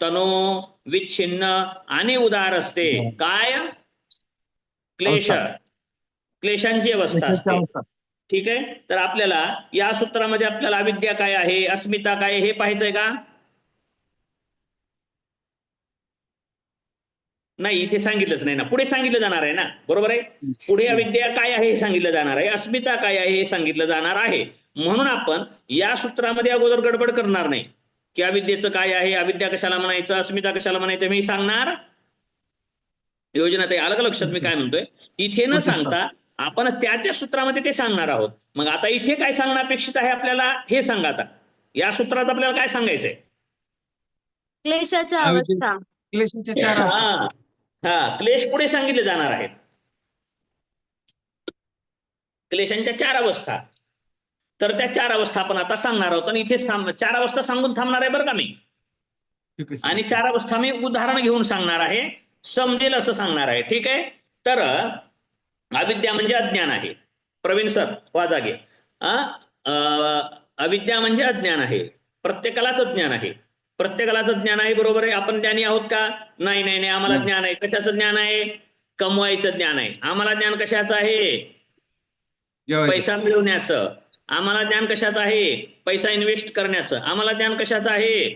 तनु, विच्छिन्न आणि उदार असते. काय? क्लेश, क्लेशांची अवस्था असते. ठीक आहे, तर आपल्याला या सूत्रामध्ये आपल्याला अविद्या काय आहे, अस्मिता काय आहे हे पाहायचंय का? नाही, इथे सांगितलंच नाही ना, पुढे सांगितलं जाणार आहे ना, बरोबर आहे? पुढे अविद्या काय आहे हे सांगितलं जाणार आहे, अस्मिता काय आहे हे सांगितलं जाणार आहे. म्हणून आपण या सूत्रामध्ये अगोदर गडबड करणार नाही की अविद्येचं काय आहे, अविद्या कशाला म्हणायचं, अस्मिता कशाला म्हणायचं, मी सांगणार. योजना ते आलं का लक्षात मी काय म्हणतोय? इथे न सांगता आपण त्या सूत्रामध्ये ते सांगणार आहोत. मग आता इथे काय सांगणं अपेक्षित आहे आपल्याला हे सांगा. आता या सूत्रात आपल्याला काय सांगायचंय? क्लेशाच्या अवस्था. हा, क्लेश पुढे सांगितले जाणार आहेत. क्लेशांच्या 4 अवस्था. तर त्या 4 अवस्था आपण आता सांगणार आहोत, आणि इथे 4 अवस्था सांगून थांबणार आहे बरं का मी. आणि 4 अवस्था मी उदाहरण घेऊन सांगणार आहे, समजेल असं सांगणार आहे. ठीक आहे, तर अविद्या म्हणजे अज्ञान आहे. प्रवीण सर वा जागे. अविद्या म्हणजे अज्ञान आहे. प्रत्येकालाच ज्ञान आहे, प्रत्येकालाच ज्ञान आहे, बरोबर आहे? आपण ज्ञानी आहोत का? नाही नाही नाही, आम्हाला ज्ञान आहे. कशाचं ज्ञान आहे? कमवायचं ज्ञान आहे. आम्हाला ज्ञान कशाचं आहे? पैसा मिळवण्याचं. आम्हाला ज्ञान कशाचं आहे? पैसा इन्व्हेस्ट करण्याचं. आम्हाला ज्ञान कशाचं आहे?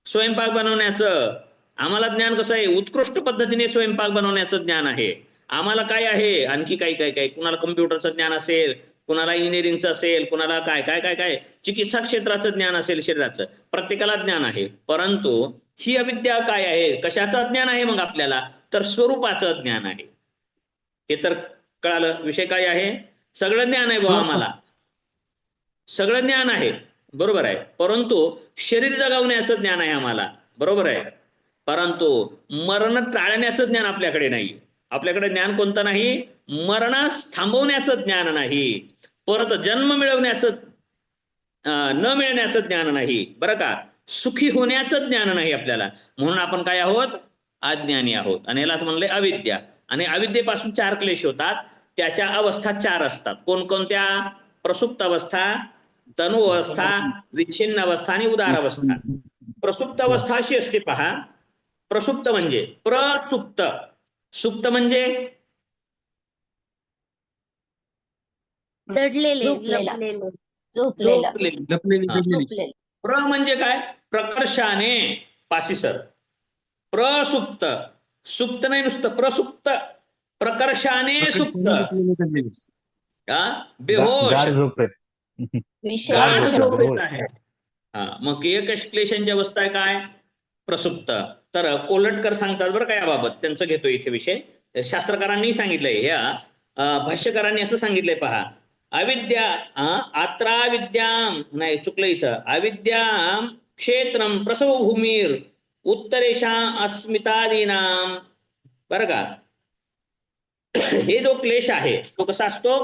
स्वयंपाक बनवण्याचं. आम्हाला ज्ञान कसं आहे? उत्कृष्ट पद्धतीने स्वयंपाक बनवण्याचं ज्ञान आहे. आम्हाला काय आहे? आणखी काही काय काय, कुणाला कम्प्युटरचं ज्ञान असेल, कुणाला इंजिनिअरिंगचं असेल, कुणाला काय काय काय काय चिकित्सा क्षेत्राचं ज्ञान असेल, शरीराचं. प्रत्येकाला ज्ञान आहे. परंतु ही अविद्या काय आहे? कशाचं ज्ञान आहे मग आपल्याला? तर स्वरूपाचं ज्ञान आहे. हे तर कळालं. विषय काय आहे? सगळं ज्ञान आहे बाबा, आम्हाला सगळं ज्ञान आहे, बरोबर आहे. परंतु शरीर जगवण्याचं ज्ञान आहे आम्हाला, बरोबर आहे. परंतु मरण टाळण्याचं ज्ञान आपल्याकडे नाही. आपल्याकडे ज्ञान कोणतं नाही? मरणास थांबवण्याचं ज्ञान नाही, परत जन्म मिळवण्याचं न मिळण्याचं ज्ञान नाही, बरं का. सुखी होण्याचं ज्ञान नाही आपल्याला. म्हणून आपण काय आहोत? अज्ञानी आहोत. आणि यालाच म्हणले अविद्या. आणि अविद्येपासून 4 क्लेश होतात. त्याच्या अवस्था 4 असतात. कोणकोणत्या? प्रसुप्त अवस्था, तनु अवस्था, विच्छिन्न अवस्था आणि उदार अवस्था. प्रसुप्त अवस्था अशी असते पहा, प्रसुप्त म्हणजे प्रसुप्त, सुप्त म्हणजे दडलेले, झोपलेला. लपलेले. झोपलेला. झोपलेले. हा. झोपलेला. प्र म्हणजे काय? प्रकर्षाने, पासीसर. प्रसुप्त, सुप्त नाही नुसतं, प्रसुप्त, प्रकर्षाने सुप्त, हा, बेहोश, गाढ झोपेत. विषय गाढ गाढ झोपेत, झोपेत बेहोश. आहे. हा, मग एकच क्लेशांची अवस्था आहे काय? प्रसुप्त. तर कोल्हटकर सांगतात बरं का याबाबत, त्यांचं घेतो इथे विषय. शास्त्रकारांनी सांगितलंय, या भाष्यकारांनी असं सांगितलंय पहा. अविद्या आत्रा विद्याम, नाही चुकलं इथं, अविद्याम क्षेत्रम प्रसव भूमीर उत्तरेशा अस्मितादीनाम. बरं का, हे जो क्लेश आहे तो कसा असतो?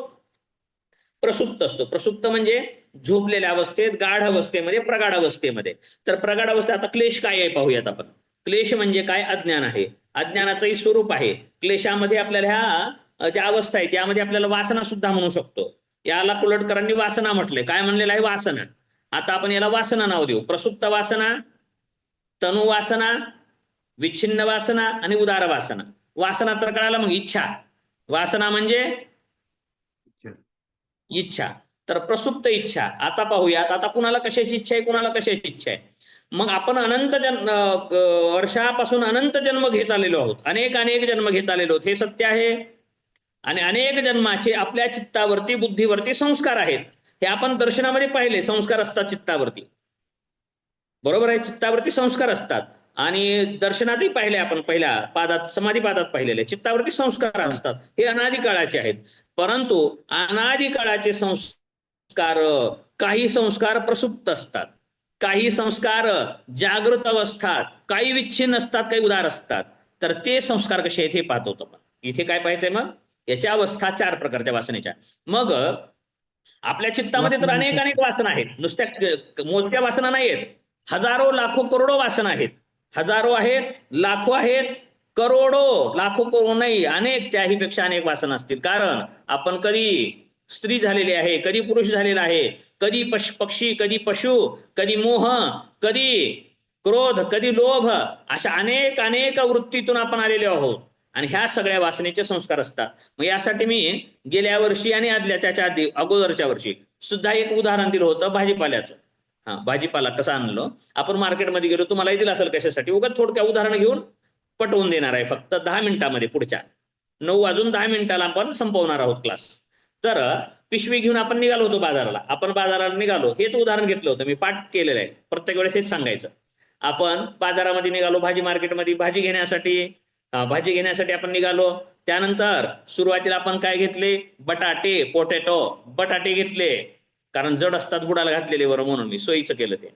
प्रसुप्त असतो. प्रसुप्त म्हणजे झोपलेल्या अवस्थेत, गाढ अवस्थेमध्ये, प्रगाढ अवस्थेमध्ये. तर प्रगाढ अवस्थेत आता क्लेश काय आहे पाहूयात आपण. क्लेश म्हणजे काय? अज्ञान आहे. अज्ञानाचंही स्वरूप आहे. क्लेशामध्ये आपल्याला ह्या ज्या अवस्था आहे त्यामध्ये आपल्याला वासना सुद्धा म्हणू शकतो. याला कोल्हटकरांनी वासना म्हटले. काय म्हणलेलं आहे? वासना. आता आपण याला वासना नाव देऊ. प्रसुप्त वासना, तनु वासना, विच्छिन्न वासना आणि उदार वासना. वासना तर कळाला, मग इच्छा. वासना म्हणजे इच्छा. तर प्रसुप्त इच्छा. आता पाहूयात, आता कुणाला कशाची इच्छा आहे, कुणाला कशाची इच्छा आहे. मग आपण अनंत वर्षापासून अनंत जन्म घेत आलेलो आहोत, अनेक अनेक जन्म घेत आलेलो आहोत, हे सत्य आहे. आणि अनेक जन्माचे आपल्या चित्तावरती, बुद्धीवरती संस्कार आहेत. हे आपण दर्शनामध्ये पाहिले, संस्कार असतात चित्तावरती. बरोबर आहे, चित्तावरती संस्कार असतात. आणि दर्शनातही पाहिले आपण, पहिल्या पादात, समाधी पादात पाहिलेले चित्तावरती संस्कार असतात. हे अनादी काळाचे आहेत. परंतु अनादी काळाचे संस्कार, काही संस्कार प्रसुप्त असतात, काही संस्कार जागृत अवस्थात, काही विच्छिन्न असतात, काही उदार असतात. तर ते संस्कार कसे आहेत हे पाहतो आपण. इथे काय पाहायचंय मग? याच्या अवस्था 4 प्रकारच्या वासनेच्या. मग आपल्या चित्तामध्ये तर अनेक अनेक वासना आहेत, नुसत्या मोजक्या वासना नाही आहेत. हजारो लाखो करोडो वासना आहेत. हजारो आहेत, लाखो आहेत, करोडो, लाखो करोडो नाही, अनेक, त्याहीपेक्षा अनेक वासना असतील. कारण आपण कधी स्त्री झालेली आहे, कधी पुरुष झालेला आहे, कधी पक्षी, कधी पशु, कधी मोह, कधी क्रोध, कधी लोभ, अशा अनेक अनेक वृत्तीतून आपण आलेलो आहोत. आणि ह्या सगळ्या वासनेचे संस्कार असतात. मग यासाठी मी गेल्या वर्षी आणि त्याच्या आधी अगोदरच्या वर्षी सुद्धा एक उदाहरण दिलं होतं भाजीपाल्याचं. हा, भाजीपाला कसा आणलो आपण मार्केटमध्ये गेलो, तुम्हालाही दिलं असेल कशासाठी. उगाच थोडक्या उदाहरण घेऊन पटवून देणार आहे, फक्त 10 मिनिटामध्ये. पुढच्या 9 वाजून 10 मिनिटाला आपण संपवणार आहोत क्लास. तर पिशवी घेऊन आपण निघालो होतो बाजाराला. आपण बाजाराला निघालो, हेच उदाहरण घेतलं होतं, मी पाठ केलेलं आहे, प्रत्येक वेळेस हेच सांगायचं. आपण बाजारामध्ये निघालो, भाजी मार्केटमध्ये भाजी घेण्यासाठी आपण निघालो. त्यानंतर सुरुवातीला आपण काय घेतले? बटाटे, पोटॅटो, बटाटे घेतले, कारण जड असतात, बुडाला घातलेले बरं, म्हणून मी सोयीचं केलं ते.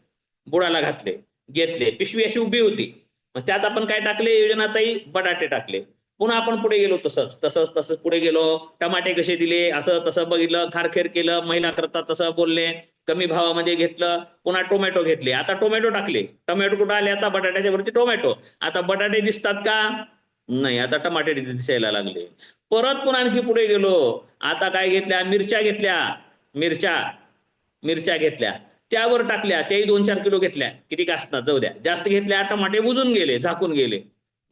बुडाला घेतले, पिशवी अशी उभी होती. मग त्यात आपण काय टाकले? योजनाताई बटाटे टाकले. पुन्हा आपण पुढे गेलो, तसंच पुढे गेलो. टमाटे कसे दिले, असं तसं बघितलं, खारखेर केलं, महिला करतात तसं बोलले, कमी भावामध्ये घेतलं. पुन्हा टोमॅटो घेतले, आता टोमॅटो टाकले. टोमॅटो कुठं आले? आता बटाट्याच्या वरती टोमॅटो. आता बटाटे दिसतात का? नाही, आता टमाटे दिसायला लागले. परत पुन्हा आणखी पुढे गेलो, आता काय घेतल्या? मिरच्या घेतल्या, मिरच्या घेतल्या, त्यावर टाकल्या, त्याही 2-4 किलो घेतल्या. किती का असतात, जाऊ द्या, जास्त घेतल्या. टमाटे बुजून गेले, झाकून गेले,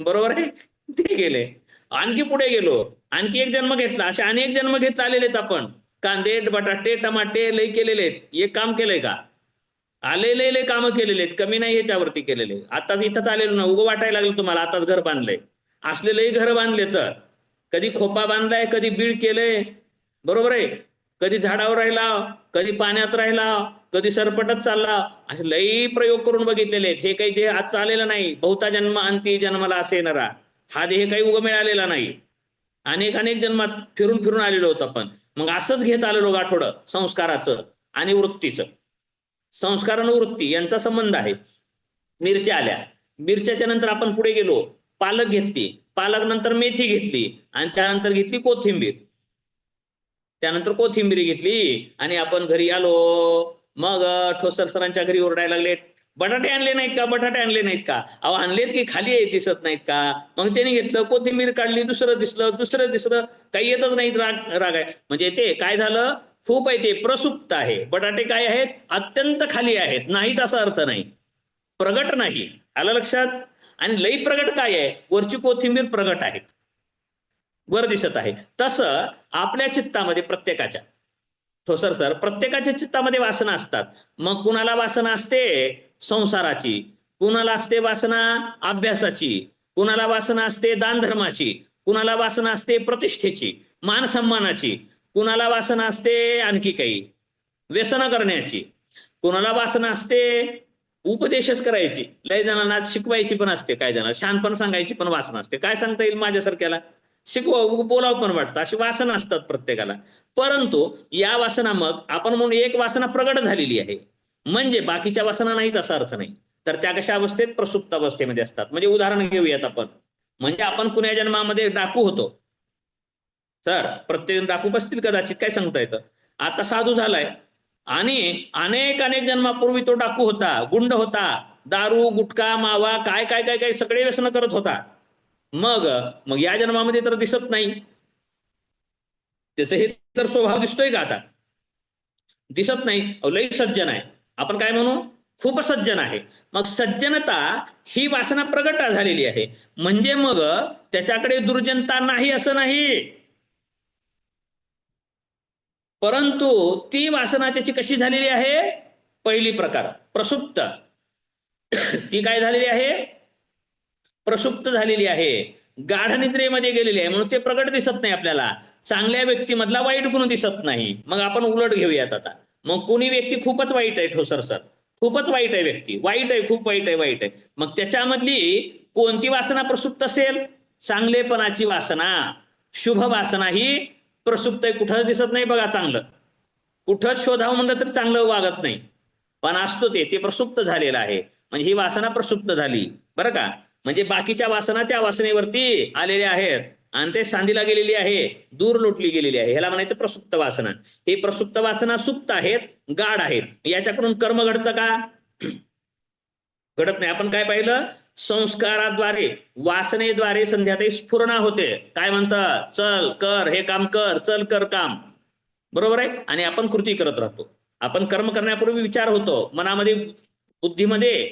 बरोबर आहे, ते गेले. आणखी पुढे गेलो, आणखी एक जन्म घेतला. असे अनेक जन्म घेत आलेले आहेत आपण. कांदे, बटाटे, टमाटे लय केलेले आहेत. एक काम केलंय का? आलेले कामं केलेले आहेत, कमी नाही ह्याच्यावरती केलेले. आताच इथंच आलेलो ना, उगं वाटायला लागलं तुम्हाला आताच घर बांधलंय. असलेलंही घर बांधले, तर कधी खोपा बांधलाय, कधी बीड केलंय, बरोबर आहे, कधी झाडावर राहिला, कधी पाण्यात राहिला, कधी सरपटत चालला, असे लई प्रयोग करून बघितलेले आहेत. हे काही देह आज चाललेला नाही. बहुता जन्म अंती जन्माला असे येणारा हा देह काही उगं मिळालेला नाही. अनेक जन्मात फिरून आलेलो होतो आपण. मग असंच घेत आलेलो गाठोडं संस्काराचं आणि वृत्तीचं. संस्कार आणि वृत्ती यांचा संबंध आहे. मिरच्या आल्या, मिरच्याच्या नंतर आपण पुढे गेलो, पालक घेतली, पालक नंतर मेथी घेतली, आणि त्यानंतर घेतली कोथिंबीर. त्यानंतर कोथिंबीर घेतली आणि आपण घरी आलो. मग ठोसर सरांच्या घरी ओरडायला लागले, बटाटे आणले नाहीत का? बटाटे आणले नाहीत का? अहो आणलेत की, खाली दिसत नाहीत का? मग त्याने घेतलं, कोथिंबीर काढली, दुसरं दिसलं, काही येतच नाहीत. राग आहे. म्हणजे ते काय झालं? खूप आहे, ते प्रसुप्त आहे. बटाटे काय आहेत? अत्यंत खाली आहेत, नाहीत असा अर्थ नाही, प्रगट नाही. आलं लक्षात? आणि लई प्रगट काय आहे, वरची कोथिंबीर प्रगट आहे, वर दिसत आहे. तसं आपल्या चित्तामध्ये प्रत्येकाच्या सर प्रत्येकाच्या चित्तामध्ये वासना असतात. मग कुणाला वासना असते संसाराची, कुणाला असते वासना अभ्यासाची, कुणाला वासना असते दानधर्माची, कुणाला वासना असते प्रतिष्ठेची, मान सन्मानाची, कुणाला वासना असते आणखी काही व्यसन करण्याची, कुणाला वासना असते उपदेशच करायची, लय जणांना शिकवायची पण असते, काय जणांना शहाणपण सांगायची पण वासना असते. काय सांगता येईल माझ्यासारख्याला, शिकवा बोलावं पण वाटतं, अशी वासना असतात प्रत्येकाला. परंतु या वासना मग आपण म्हणून एक वासना प्रगट झालेली आहे म्हणजे बाकीच्या वासना नाहीत असा अर्थ नाही. तर त्या कशा अवस्थेत, प्रसुप्त अवस्थेमध्ये असतात. म्हणजे उदाहरण घेऊयात आपण. म्हणजे आपण कुण्या जन्मामध्ये डाकू होतो सर, प्रत्येक डाकू बसतील कदाचित, काय सांगता येतं. आता साधू झालाय आणि अनेक जन्मापूर्वी तो डाकू होता, गुंड होता, दारू गुटखा मावा काय काय काय काय सगळे व्यसन करत होता. मग या जन्मामध्ये तर दिसत नाही, त्याचा हे तर स्वभाव दिसतोय का आता, दिसत नाही. लई सज्जन आहे, आपण काय म्हणू, खूप सज्जन आहे. मग सज्जनता ही वासना प्रगट झालेली आहे म्हणजे मग त्याच्याकडे दुर्जनता नाही असं नाही, परंतु ती वासना त्याची कशी झालेली आहे, पहिली प्रकार प्रसुप्त, ती काय झालेली आहे, प्रसुप्त झालेली आहे, गाढ निद्रेमध्ये गेलेली आहे म्हणून ते प्रगट दिसत नाही आपल्याला. चांगल्या व्यक्तीमधला वाईट गुण दिसत नाही. मग आपण उलट घेऊयात आता. मग कोणी व्यक्ती खूपच वाईट आहे, ठोसर सर खूपच वाईट आहे व्यक्ती, वाईट आहे, खूप वाईट आहे, वाईट आहे, मग त्याच्यामधली कोणती वासना प्रसुप्त असेल, चांगलेपणाची वासना, शुभ वासना ही प्रसुप्त आहे. कुठंच दिसत नाही बघा चांगलं, कुठंच शोधावं म्हणलं तर चांगलं वागत नाही, पण असतो ते प्रसुप्त झालेलं आहे. म्हणजे ही वासना प्रसुप्त झाली बरं का. म्हणजे बाकीच्या वासना त्या वासनेवरती आलेल्या आहेत आणि ते सांदीला गेलेली आहे, दूर लोटली गेलेली आहे, ह्याला म्हणायचं प्रसुप्त वासना. ही प्रसुप्त वासना सुप्त आहेत, गाढ आहेत. याच्याकडून कर्म घडतं का, घडत नाही. आपण काय पाहिलं, संस्काराद्वारे वासनेद्वारे संध्याताई स्फुरणा होते. काय म्हणतात, चल कर हे काम कर, चल कर काम, बरोबर आहे. आणि आपण कृती करत राहतो. आपण कर्म करण्यापूर्वी विचार होतो, मनामध्ये बुद्धीमध्ये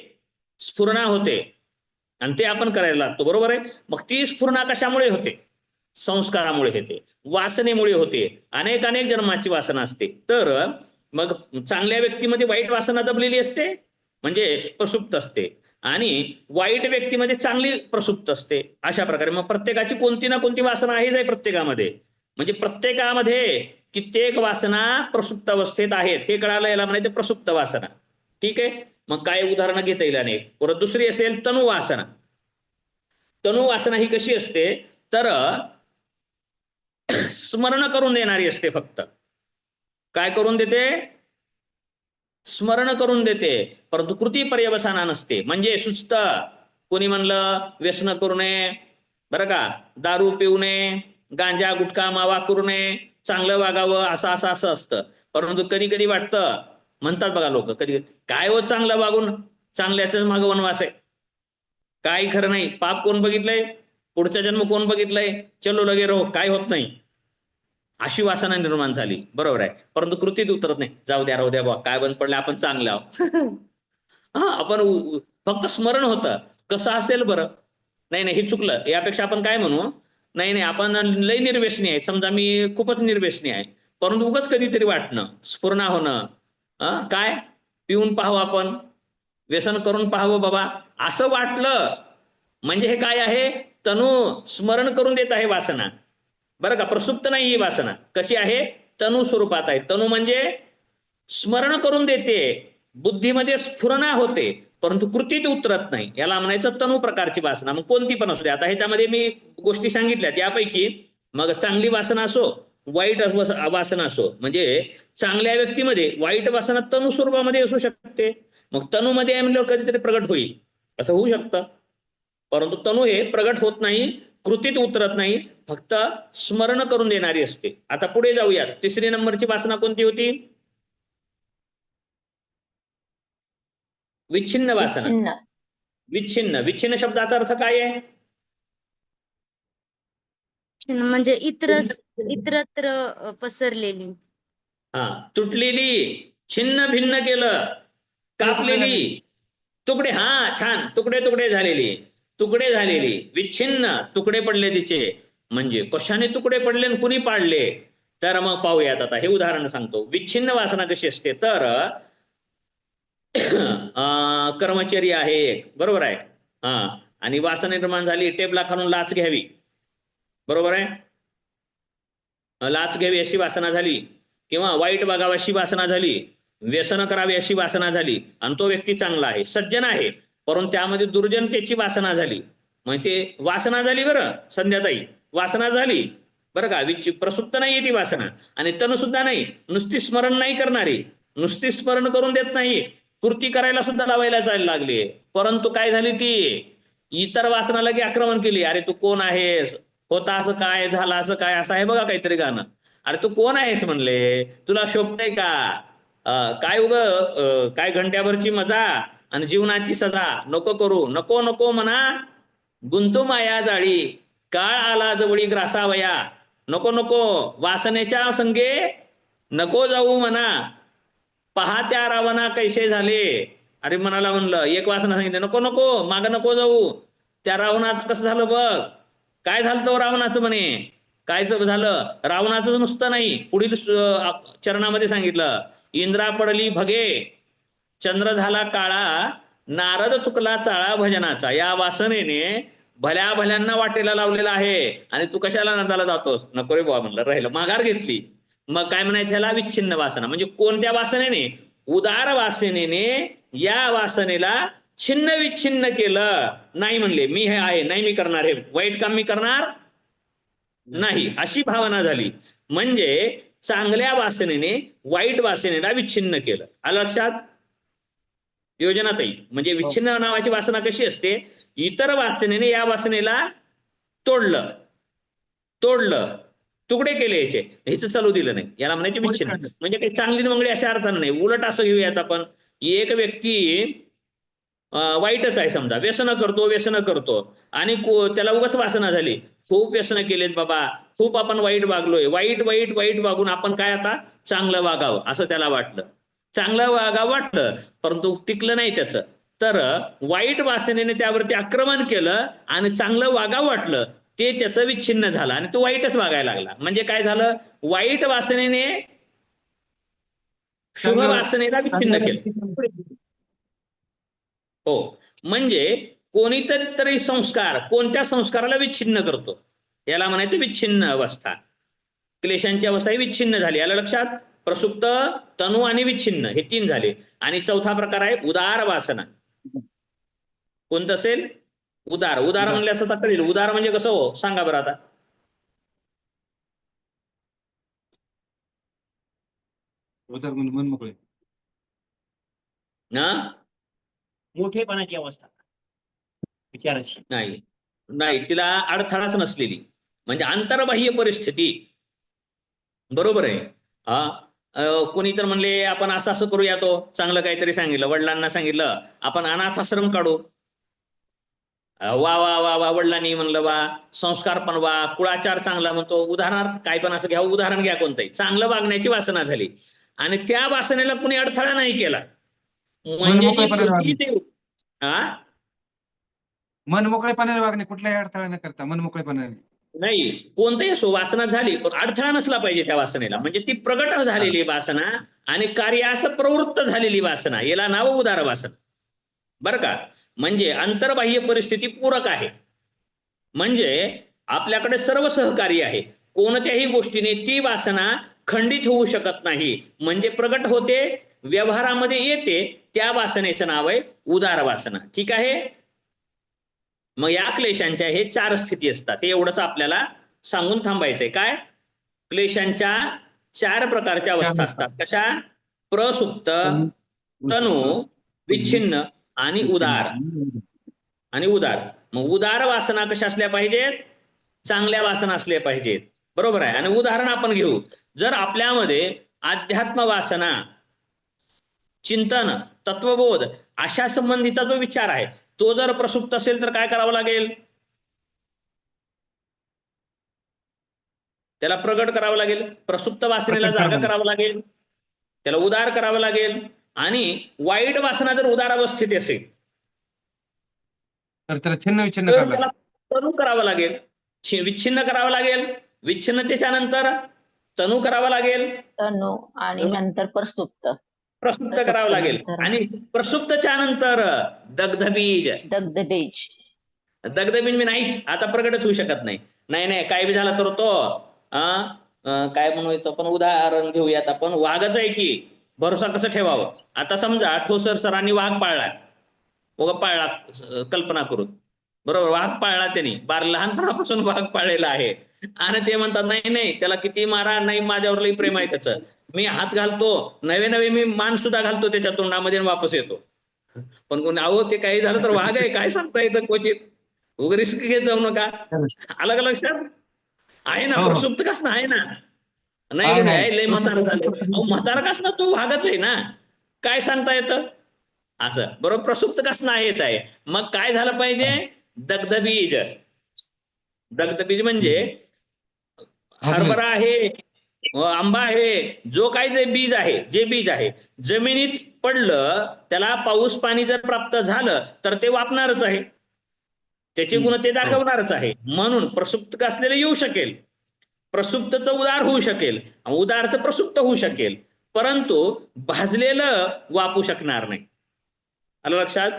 स्फुरणा होते आणि ते आपण करायला लागतो, बरोबर आहे. मग ती स्फुरणा कशामुळे होते, संस्कारामुळे होते, वासनेमुळे होते. अनेक जन्माची वासना असते. तर मग चांगल्या व्यक्तीमध्ये वाईट वासना दबलेली असते म्हणजे प्रसुप्त असते आणि वाईट व्यक्तीमध्ये चांगली प्रसुप्त असते. अशा प्रकारे मग प्रत्येकाची कोणती ना कोणती वासना आहेच आहे प्रत्येकामध्ये. म्हणजे प्रत्येकामध्ये कित्येक वासना प्रसुप्त अवस्थेत आहेत, हे कळालं, याला म्हणायचं प्रसुप्त वासना. ठीक आहे. मग काय उदाहरणं घेता येईल अनेक. परत दुसरी असेल तनु वासना. तनु वासना ही कशी असते तर स्मरण करून देणारी असते. फक्त काय करून देते, स्मरण करून देते, परंतु कृती पर्यवसाना नसते. म्हणजे सुस्त, कोणी म्हणलं व्यसन करू नये बरं का, दारू पिऊ नये, गांजा गुटखा मावा करू नये, चांगलं वागावं, असं असतं. परंतु कधी कधी वाटतं, म्हणतात बघा लोक कधी, काय हो चांगलं वागून चांगल्याच मागं वनवास आहे, काही खरं नाही, पाप कोण बघितलंय, पुढचा जन्म कोण बघितलंय, चलो लगे रहो, काय होत नाही, अशी वासना निर्माण झाली, बरोबर आहे. परंतु कृतीत उतरत नाही, जाऊ द्या राहू द्या बा, काय बंद पडलं, आपण चांगलं आहोत. हा, आपण फक्त स्मरण होतं, कसं असेल बरं, नाही हे चुकलं, यापेक्षा आपण काय म्हणू, नाही आपण लय निर्व्यसनी आहे, समजा मी खूपच निर्व्यसनी आहे, परंतु उगाच कधीतरी वाटणं, स्फुरणा होणं, काय पिऊन पाहावं, आपण व्यसन करून पाहावं बाबा, असं वाटलं म्हणजे हे काय आहे, तनु स्मरण करून देत आहे वासना, बरं का. प्रसुप्त नाही ही वासना, कशी आहे, तनु स्वरूपात आहे. तनु म्हणजे स्मरण करून देते, बुद्धीमध्ये स्फुरणा होते, परंतु कृतीत उतरत नाही, याला म्हणायचं तनु प्रकारची वासना. मग कोणती पण असू दे. आता ह्याच्यामध्ये मी गोष्टी सांगितल्या त्यापैकी मग चांगली वासना असो वाईट वासना असो, म्हणजे चांगल्या व्यक्तीमध्ये वाईट वासना तनु स्वरूपामध्ये असू शकते. मग तनुमध्ये म्हणल्यावर कधीतरी प्रगट होईल, असं होऊ शकतं. परंतु तनु हे प्रगट होत नाही, कृतीत उतरत नाही, फक्त स्मरण करून देणारी असते. आता पुढे जाऊयात. तिसरी नंबरची वासना कोणती होती, विच्छिन्न वासना. विच्छिन्न शब्दाचा अर्थ काय आहे, म्हणजे इतरत्र पसरलेली. हा, तुटलेली, छिन्न भिन्न केलं, कापलेली, तुकडे, हा छान, तुकडे झालेली, तुकडे झालेली, विच्छिन्न तुकडे पडले तिचे. म्हणजे कशाने तुकडे पडले आणि कुणी पाडले, तर मग पाहूयात आता. हे उदाहरण सांगतो. विच्छिन्न वासना कशी असते, तर कर्मचारी आहे एक, बरोबर आहे, हा, आणि वासना निर्माण झाली, टेबला खालून लाच घ्यावी, बरोबर आहे, लाच घ्यावी अशी वासना झाली, किंवा वाईट बघावं अशी वासना झाली, व्यसन करावी अशी वासना झाली, आणि तो व्यक्ती चांगला आहे, सज्जन आहे, परंतु त्यामध्ये दुर्जनतेची वासना झाली. म्हणजे ते वासना झाली बरं संध्याताई, वासना झाली बरं का, प्रसुप्त नाहीये ती वासना, आणि तनु सुद्धा नाही, नुसती स्मरण नाही करणारी, नुसती स्मरण करून देत नाही, कृती करायला सुद्धा लावायला जायला लागली. परंतु काय झाली, ती इतर वासना लगे आक्रमण केली. अरे तू कोण आहेस, होता असं काय, झालं असं काय, असं आहे बघा काहीतरी गाणं. अरे तू कोण आहेस म्हणले, तुला शोभतंय का, काय काय घंट्याभरची मजा आणि जीवनाची सजा नको करू, नको नको म्हणा गुंतू माया जाळी, काळ आला जवळी ग्रासावया, नको नको वासनेच्या संगे नको जाऊ म्हणा, पहा त्या रावणा कैसे झाले. अरे मनाला म्हणलं, एक वासना सांगितलं नको नको, माग नको जाऊ, त्या रावणाचं कसं झालं बघ, काय झालं तो रावणाचं म्हणे, काय झालं रावणाचं नुसतं नाही, पुढील चरणामध्ये सांगितलं, इंद्रा पडली भगे, चंद्र झाला काळा, नारद चुकला चाळा भजनाचा. या वासनेने भल्या भल्यांना वाटेला लावलेला आहे, आणि तू कशाला नंदाला जातोस, नको रे बाबा म्हणलं, राहिलं, माघार घेतली. मग काय म्हणायचं, ह्याला विच्छिन्न वासना. म्हणजे कोणत्या वासनेने, उदार वासनेने या वासनेला छिन्न विच्छिन्न केलं. नाही म्हणले मी हे आहे, नाही मी करणार, हे वाईट काम मी करणार नाही, अशी भावना झाली. म्हणजे चांगल्या वासनेने वाईट वासनेला विच्छिन्न केलं. आलं लक्षात योजनाताई? म्हणजे विच्छिन्न नावाची वासना कशी असते, इतर वासनेने या वासनेला तोडलं, तुकडे केले, याचे ह्याचं चालू दिलं नाही, याला म्हणायचे विच्छिन्न. म्हणजे काही चांगली मंगळी अशा अर्थानं नाही. उलट असं घेऊयात आपण, एक व्यक्ती वाईटच आहे समजा, व्यसन करतो आणि त्याला उगाच वासना झाली, खूप व्यसन केलेत बाबा, खूप आपण वाईट वागलोय, वाईट वागून आपण काय आता चांगलं वागावं असं त्याला वाटलं, चांगलं वागावं वाटलं, परंतु टिकलं नाही त्याचं. तर वाईट वासनेने त्यावरती आक्रमण केलं आणि चांगलं वागावं वाटलं, ते त्याचं विच्छिन्न झालं आणि तो वाईटच वागायला लागला. म्हणजे काय झालं, वाईट वासनेने शुभ वासनेला विच्छिन्न केलं. हो, म्हणजे कोणीतरी संस्कार कोणत्या संस्काराला विच्छिन्न करतो, याला म्हणायचं विच्छिन्न अवस्था. क्लेशांची अवस्था ही विच्छिन्न झाली. याला लक्षात, प्रसुप्त, तनु आणि विच्छिन्न हे 3 झाले. आणि चौथा प्रकार आहे उदार वासना. कोणतं असेल, उदार. उदार म्हणले असं तर कळेल, उदार म्हणजे कसं हो, सांगा बरं आता. उदार म्हणजे मन मोकळे, ना मोठेपणाची अवस्था विचाराची नाही, तिला अडथळाच नसलेली, म्हणजे आंतरबाह्य परिस्थिती. बरोबर आहे. कोणी तर म्हणले आपण असं करूया, तो चांगलं काहीतरी सांगितलं, वडिलांना सांगितलं आपण अनाथ आश्रम काढू, वा वा वा वा, वडिलांनी म्हणलं वा, संस्कार पण वा, कुळाचार चांगला म्हणतो, उदाहरणार्थ काय पण असं घ्या, उदाहरण घ्या कोणतंही, चांगलं वागण्याची वासना झाली आणि त्या वासनेला कुणी अडथळा नाही केला. म्हणजे मन मोकळेपणाने वागणे, कुठल्याही अडथळा न करता मन मोकळेपणाने. नाही, कोणतेही असो वासना झाली, पण अडथळा नसला पाहिजे त्या वासनेला. म्हणजे ती प्रगट झालेली वासना आणि कार्यास प्रवृत्त झालेली वासना, याला नाव उदार वासना, बरं का. म्हणजे आंतरबाह्य परिस्थिती पूरक आहे, म्हणजे आपल्याकडे सर्व सहकार्य आहे, कोणत्याही गोष्टीने ती वासना खंडित होऊ शकत नाही, म्हणजे प्रगट होते, व्यवहारामध्ये येते, त्या वासनेचं नाव आहे उदार वासना. ठीक आहे. मग या क्लेशांच्या हे 4 स्थिती असतात, हे एवढंच आपल्याला सांगून थांबायचंय. काय, क्लेशांच्या 4 प्रकारच्या अवस्था असतात. कशा, प्रसुप्त, तनु, विच्छिन्न आणि उदार. मग उदार वासना कशा असल्या पाहिजेत, चांगल्या वासना असल्या पाहिजेत, बरोबर आहे. आणि उदाहरण आपण घेऊ, जर आपल्यामध्ये अध्यात्म वासना, चिंतन, तत्वबोध अशा संबंधीचा जो विचार आहे तो जर प्रसुप्त असेल तर काय करावं लागेल, त्याला प्रगट करावं लागेल, प्रसुप्त वासनेला जागा करावं लागेल, त्याला उदार करावं लागेल. आणि वाईट वासना जर उदार अवस्थेत असेल तर त्याला छिन्न विच्छिन्न तर करावं त्याला लागेल. तणू करावं लागेल, विच्छिन्न करावं लागेल, विच्छिन्नतेच्या नंतर तणू करावा लागेल, तणू आणि नंतर प्रसुप्त. प्रसुप्त करावं लागेल, नंतर आणि प्रसुप्तच्या नंतर दग्धबीज. दग्धबीज. दग्धबीज मी नाहीच, आता प्रगटच होऊ शकत नाही. नाही नाही, काय बी झाला तर तो काय म्हणायचं, आपण उदाहरण घेऊयात. आपण वाघच आहे की भरोसा कसं ठेवावं. आता समजा ठोसर सरांनी वाघ पाळला, पाळला, कल्पना करून, बरोबर, वाघ पाळला त्यांनी, लहानपणापासून वाघ पाळलेला आहे, आणि ते म्हणतात नाही नाही त्याला किती मारा, नाही माझ्यावर लई प्रेम आहे त्याचं, मी हात घालतो, नवे नवे मी मान सुद्धा घालतो त्याच्या तोंडामध्ये आणि वापस येतो. पण कोणी अहो ते काही झालं तर वाघ आहे, काय सांगता येतं, क्वचित उगा रिस्क घेत जाऊ नका. अलग लक्षात आहे ना, हो, हो. प्रसुप्त कसं आहे ना, नाही आहे, नाही आहे. लय म्हातारा झाले, म्हातारा कसं तो वाघच आहे ना, काय सांगता येतं असं, बरोबर. प्रसुप्त कसं आहेच आहे. मग काय झालं पाहिजे, दग्धबीज. दग्धबीज म्हणजे हरभरा आहे, आंबा आहे, जो काही जे बीज आहे, जमिनीत पडलं, त्याला पाऊस पाणी जर प्राप्त झालं तर ते वापणारच आहे, त्याचे गुण ते दाखवणारच आहे. म्हणून प्रसुप्त असलेलं येऊ शकेल, प्रसुप्तचं उदार होऊ शकेल, उदारचं प्रसुप्त होऊ शकेल, परंतु भाजलेलं वापू शकणार नाही. आलं लक्षात.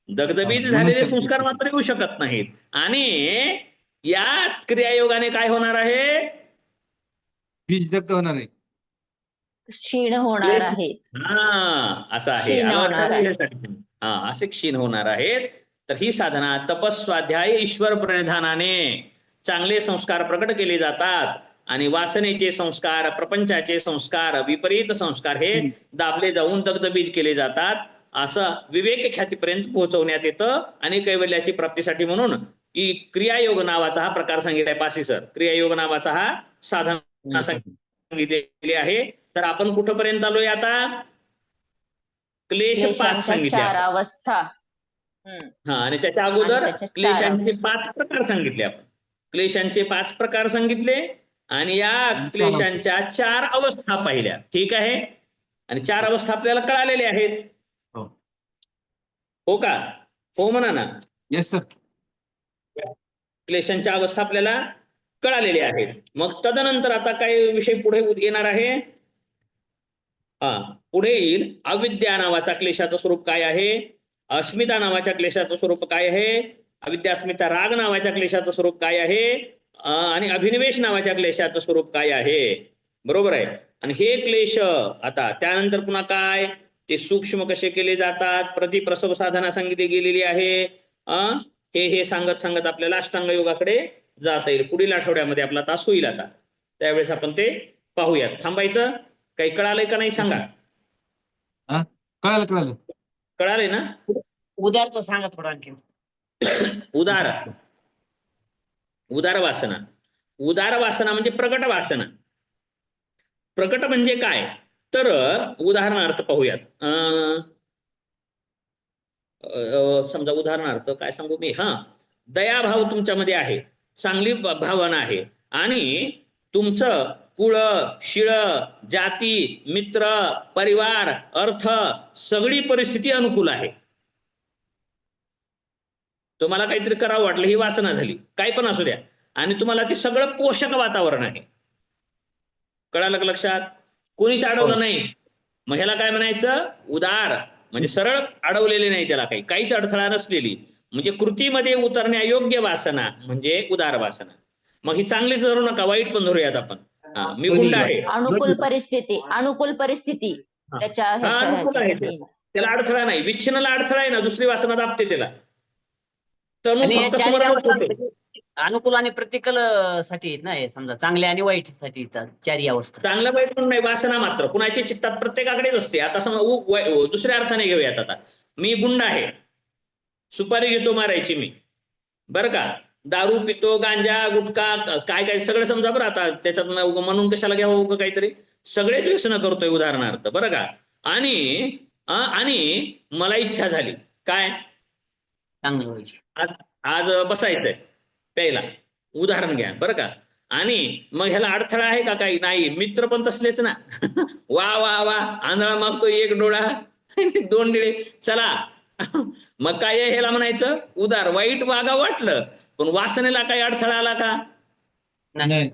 दग्धबीज झालेले संस्कार मात्र येऊ शकत नाहीत. आणि या क्रियायोगाने काय होणार आहे, बीज दग्ध होणार आहे. क्षीण होणार आहे. असं आहे. क्षीण आलं होणार लक्षात. असे क्षीण होणार आहेत. तर ही साधना तपस्वाध्याय ईश्वर प्रणिधानाने चांगले संस्कार प्रकट केले जातात, आणि वासनेचे संस्कार, प्रपंचाचे संस्कार, विपरीत संस्कार हे दाबले जाऊन दग्धबीज केले जातात. असं विवेक ख्यातीपर्यंत पोहोचवण्यात येतं. आणि कैवल्याची प्राप्तीसाठी म्हणून क्रियायोग नावाचा हा प्रकार सांगितलाय पासी सर. क्रियायोग नावाचा हा साधना सांगितलेली आहे. तर आपण कुठपर्यंत आलोय आता, क्लेश 5 क्लेशांच्या सांगितले 4 आपण. अवस्था. आणि त्याच्या अगोदर आणि त्याच्या 4 क्लेशांचे 5 प्रकार सांगितले आपण. क्लेशांचे 5 प्रकार सांगितले, आणि या क्लेशांच्या 4 अवस्था पाहिल्या. ठीक आहे. आणि 4 अवस्था आपल्याला कळालेल्या आहेत. हो का, हो म्हणा ना. Yes sir. क्लेशांच्या अवस्था आपल्याला कळालेल्या आहेत. मग तदनंतर आता काय विषय पुढे येणार आहे, पुढे येईल अविद्या नावाचा क्लेशाचं स्वरूप काय आहे, अस्मिता नावाच्या क्लेशाचं स्वरूप काय आहे, अविद्या अस्मिता राग नावाच्या क्लेशाचं स्वरूप काय आहे, आणि अभिनिवेश नावाच्या क्लेशाचं स्वरूप काय आहे. बरोबर आहे. आणि हे क्लेश आता त्यानंतर पुन्हा काय, ते सूक्ष्म कसे केले जातात, प्रतिप्रसव साधना सांगितली गेलेली आहे. हे सांगत सांगत आपल्याला अष्टांग योगाकडे जाता येईल. पुढील आठवड्यामध्ये आपला तास होईल आता, त्यावेळेस आपण ते पाहूयात. थांबायचं, काही कळालंय का नाही सांगा. कळालं. कळालंय ना. उदारचं सांगा थोडं आणखी. उदार वासना. उदार वासना म्हणजे प्रकट वासना. प्रकट म्हणजे काय, तर उदाहरणार्थ पाहूयात. समजा उदाहरणार्थ काय सांगू मी, दयाभाव तुमच्यामध्ये आहे, चांगली भावना आहे, आणि तुमचं कुळ, शिळ, जाती, मित्र, परिवार, अर्थ, सगळी परिस्थिती अनुकूल आहे. तुम्हाला काहीतरी करावं वाटलं, ही वासना झाली, काय पण असू द्या, आणि तुम्हाला ते सगळं पोषक वातावरण आहे. कळालं का लक्षात. कोणीच अडवलं नाही, मग ह्याला काय म्हणायचं, उदार. म्हणजे सरळ अडवलेले नाही, त्याला काहीच अडथळा नसलेली, म्हणजे कृतीमध्ये उतरण्यायोग्य वासना म्हणजे उदार वासना. मग ही चांगलीच धरू नका, वाईट पण धरूयात आपण. मी गुंड आहे, अनुकूल परिस्थिती त्याच्या अनुकूल आहे, त्याला अडथळा नाही. विच्छिन्नाला अडथळा आहे ना, दुसरी वासना दाबते त्याला. तर आणि फक्त समोर अनुकूल आणि प्रतिकूल साठी आहेत ना, हे समजा चांगल्या आणि वाईट साठी येतात 4 अवस्था. चांगलं वाईट पण नाही, वासना मात्र कुणाच्या चित्तात प्रत्येकाकडेच असते. आता समजा दुसऱ्या अर्थाने घेऊयात. आता मी गुंड आहे, सुपारी घेतो मारायची मी, बरं का, दारू पितो, गांजा, गुटखा, काय काय सगळं समजा. बरं, आता त्याच्यात म्हणून कशाला घ्यावं काहीतरी, सगळेच व्यसन करतोय उदाहरणार्थ, बरं का. आणि मला इच्छा झाली काय, चांगलं व्हायची, आज बसायचंय प्यायला, उदाहरण घ्या, बरं का. आणि मग ह्याला अडथळा आहे का काही नाही, मित्र पण तसलेच ना. वा वा वा, आंधळा मागतो 1 डोळा 2 डिळे, चला मग काय आहे ह्याला म्हणायचं उदार. वाईट वागा वाटलं, पण वासनेला काही अडथळा आला का? नाही.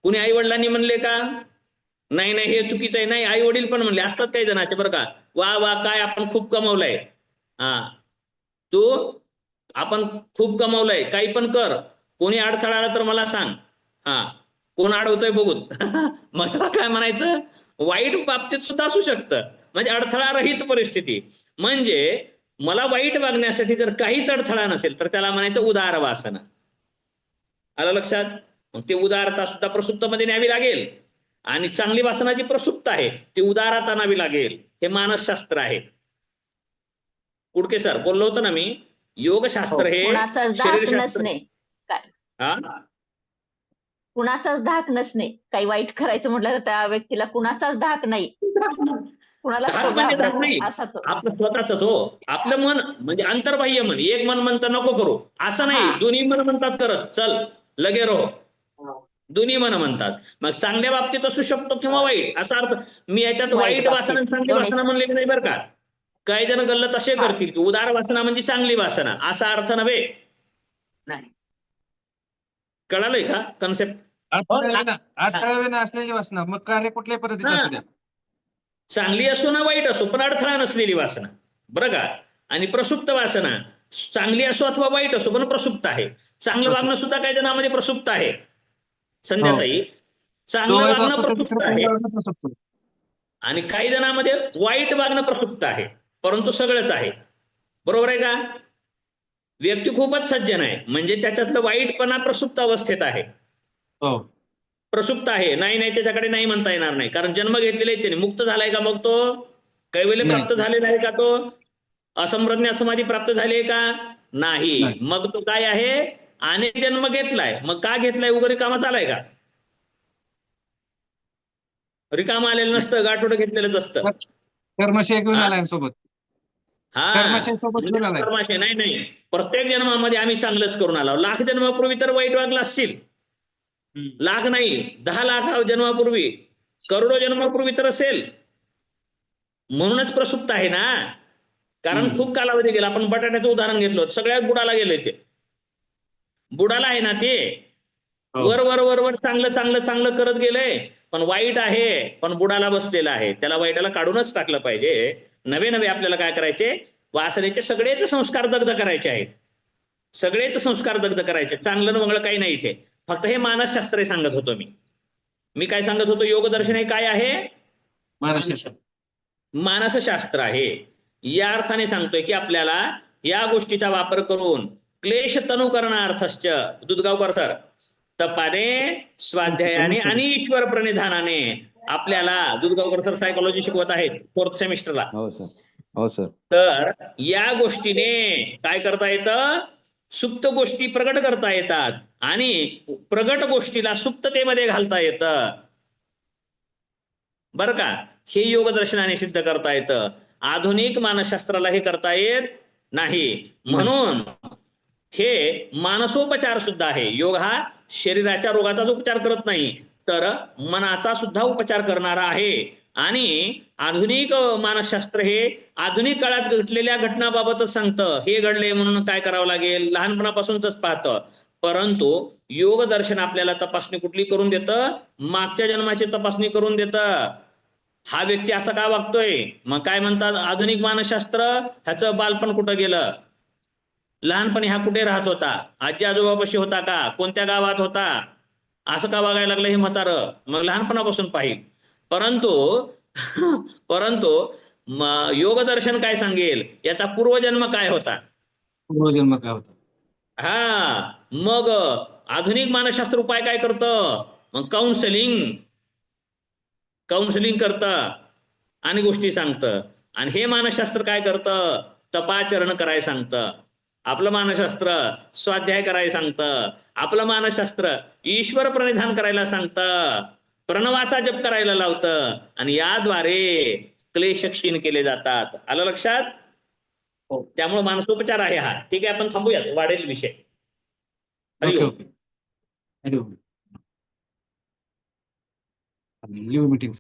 कुणी आई वडिलांनी म्हणले का नाही नाही हे चुकीचं आहे? नाही, आई वडील पण म्हणले. असतात काही जणांचे बरं का, वा वा काय आपण खूप कमवलंय, हा तू आपण खूप कमवलंय, काही पण कर, कोणी अडथळा आला तर मला सांग, हा कोण अडवतोय बघूत. मग काय म्हणायचं, वाईट बाबतीत सुद्धा असू शकतं, म्हणजे अडथळा रहित परिस्थिती. म्हणजे मला वाईट वागण्यासाठी जर काहीच अडथळा नसेल तर त्याला म्हणायचं उदार वासना. आलं लक्षात? मग ते उदारता सुद्धा प्रसुप्तमध्ये न्यावी लागेल, आणि चांगली वासना जी प्रसुप्त आहे ती उदारता न्यावी लागेल. हे मानसशास्त्र आहे. कुडके सर बोललो होतो ना मी, योगशास्त्र हे कुणाचाच धाक शरीरशास्त्र. नसणे, हा कुणाचाच धाक नसणे. काही वाईट करायचं म्हटलं तर त्या व्यक्तीला कुणाचाच धाक नाही, कुणालाच धाक तो म्हणजे धाक घाबरत नाही, नाही असा तो. आपलं स्वतःच हो. आपलं मन म्हणजे अंतर्बाह्य मन. एक मन म्हणतं नको करू असं नाही, हा. दोन्ही मन म्हणतात करत चल लगे रहो, दोन्ही मन म्हणतात. मग चांगल्या बाबतीत असू शकतो किंवा वाईट, असा अर्थ. मी याच्यात वाईट बाबतीत, वासना आणि चांगली दोन्ही. वासना म्हणलेली नाही बरं का. काही जण गल्लत असे हा. करतील की उदार वासना म्हणजे चांगली वासना, असा अर्थ नव्हे. नाही. कळालंय का कन्सेप्ट? अडथळाविना असलेली वासना, मग कार्य कुठल्याही पद्धतीचं असू द्या. चांगली असो ना वाईट असो, पण अडथळा नसलेली वासना, बरं का. आणि प्रसुप्त वासना चांगली असो अथवा वाईट असो पण प्रसुप्त आहे. चांगलं वागणं सुद्धा काही जणांमध्ये प्रसुप्त आहे. संध्याताई, चांगलं वागणं प्रसुप्त आहे, आणि काही जणांमध्ये वाईट वागणं प्रसुप्त आहे, परंतु सगळंच आहे. बरोबर आहे का? व्यक्ती खूपच सज्जन आहे, म्हणजे त्याच्यातलं वाईटपणा प्रसुप्त अवस्थेत आहे. हो. प्रसुप्त आहे, नाही नाही त्याच्याकडे नाही म्हणता येणार नाही, कारण जन्म घेतलेला आहे त्याने. मुक्त झालाय का मग तो? कैवल्य प्राप्त झालेला आहे का तो? असंप्रज्ञात समाधी प्राप्त झाली आहे का? नाही. नाही. मग तो काय आहे? अनेक जन्म घेतलाय. मग का घेतलाय? वगैरे कामात आलाय का? रिकाम आलेलं नसतं, गाठोडं घेतलेलंच असतं. कर्मशय घेऊन हा? आलाय सोबत. हा कर्मशय सोबत म्हणजे घेऊन आलाय. कर्माशय नाही नाही, प्रत्येक जन्मामध्ये आम्ही चांगलंच करून आलो. लाख जन्मापूर्वी तर वाईट वागला असशील, लाख नाही 10 लाख जन्मापूर्वी, करोडो जन्मापूर्वी तर असेल. म्हणूनच प्रसुप्त आहे ना, कारण खूप कालावधी गेला. आपण बटाट्याचं उदाहरण घेतलं होतं, सगळ्यात बुडाला गेले ते. बुडाला आहे ना ते, वर वर वर वर चांगलं चांगलं चांगलं करत गेलंय, पण वाईट आहे, पण बुडाला बसलेला आहे. त्याला वाईटाला काढूनच टाकलं पाहिजे. नवे नवे आपल्याला काय करायचे? वासनेचे सगळेच संस्कार दग्ध करायचे आहेत. सगळेच संस्कार दग्ध करायचे. चांगलं न मंगळ काही नाही इथे. फक्त हे मानसशास्त्र सांगत होतो मी. मी काय सांगत होतो? योगदर्शन हे काय आहे? मानसशास्त्र आहे. या अर्थाने सांगतोय की आपल्याला या गोष्टीचा वापर करून क्लेश तनु करणार्थश्च, दुधगावकर सर, तपाने, स्वाध्यायाने आणि ईश्वर प्रणिधानाने आपल्याला, दुधगावकर सर सायकोलॉजी शिकवत आहेत 4th सेमिस्टरला. हो सर, हो सर. तर या गोष्टीने काय करता येतं? सुप्त गोष्टी प्रगट करता येतात, आणि प्रगट गोष्टीला सुप्ततेमध्ये घालता येतं, बरं का. हे योगदर्शनाने सिद्ध करता येतं. आधुनिक मानसशास्त्राला हे करता येत नाही. म्हणून हे मानसोपचार सुद्धा आहे. योग हा शरीराच्या रोगाचाच उपचार करत नाही, तर मनाचा सुद्धा उपचार करणारा आहे. आणि आधुनिक मानसशास्त्र हे आधुनिक काळात घडलेल्या घटनाबाबतच सांगतं. हे घडले म्हणून काय करावं लागेल, लहानपणापासूनच पाहतं. परंतु योग दर्शन आपल्याला तपासणी कुठली करून देतं? मागच्या जन्माची तपासणी करून देतं. हा व्यक्ती असा का वागतोय? मग काय म्हणतात आधुनिक मानसशास्त्र? ह्याचं बालपण कुठं गेलं? लहानपणी हा कुठे राहत होता? आजी आजोबापाशी होता का? कोणत्या गावात होता? असं का वागायला लागलं हे म्हातारं? मग लहानपणापासून पाहिजे. परंतु परंतु योगदर्शन काय सांगेल? याचा पूर्वजन्म काय होता? पूर्वजन्म काय होता? हा, मग आधुनिक मानसशास्त्र उपाय काय करतं? मग काउन्सिलिंग करतं आणि गोष्टी सांगतं. आणि हे मानसशास्त्र काय करतं? तपाचरण करायला सांगतं. आपलं मानसशास्त्र स्वाध्याय करायला सांगतं. आपलं मानसशास्त्र ईश्वर प्रणिधान करायला सांगतं, प्रणवाचा जप करायला लावतं, आणि याद्वारे क्लेश क्षीण केले जातात. आलं लक्षात? त्यामुळे मानसोपचार आहे हा. ठीक आहे, आपण थांबूयात, वाढेल विषय. हरिओम. मीटिंग.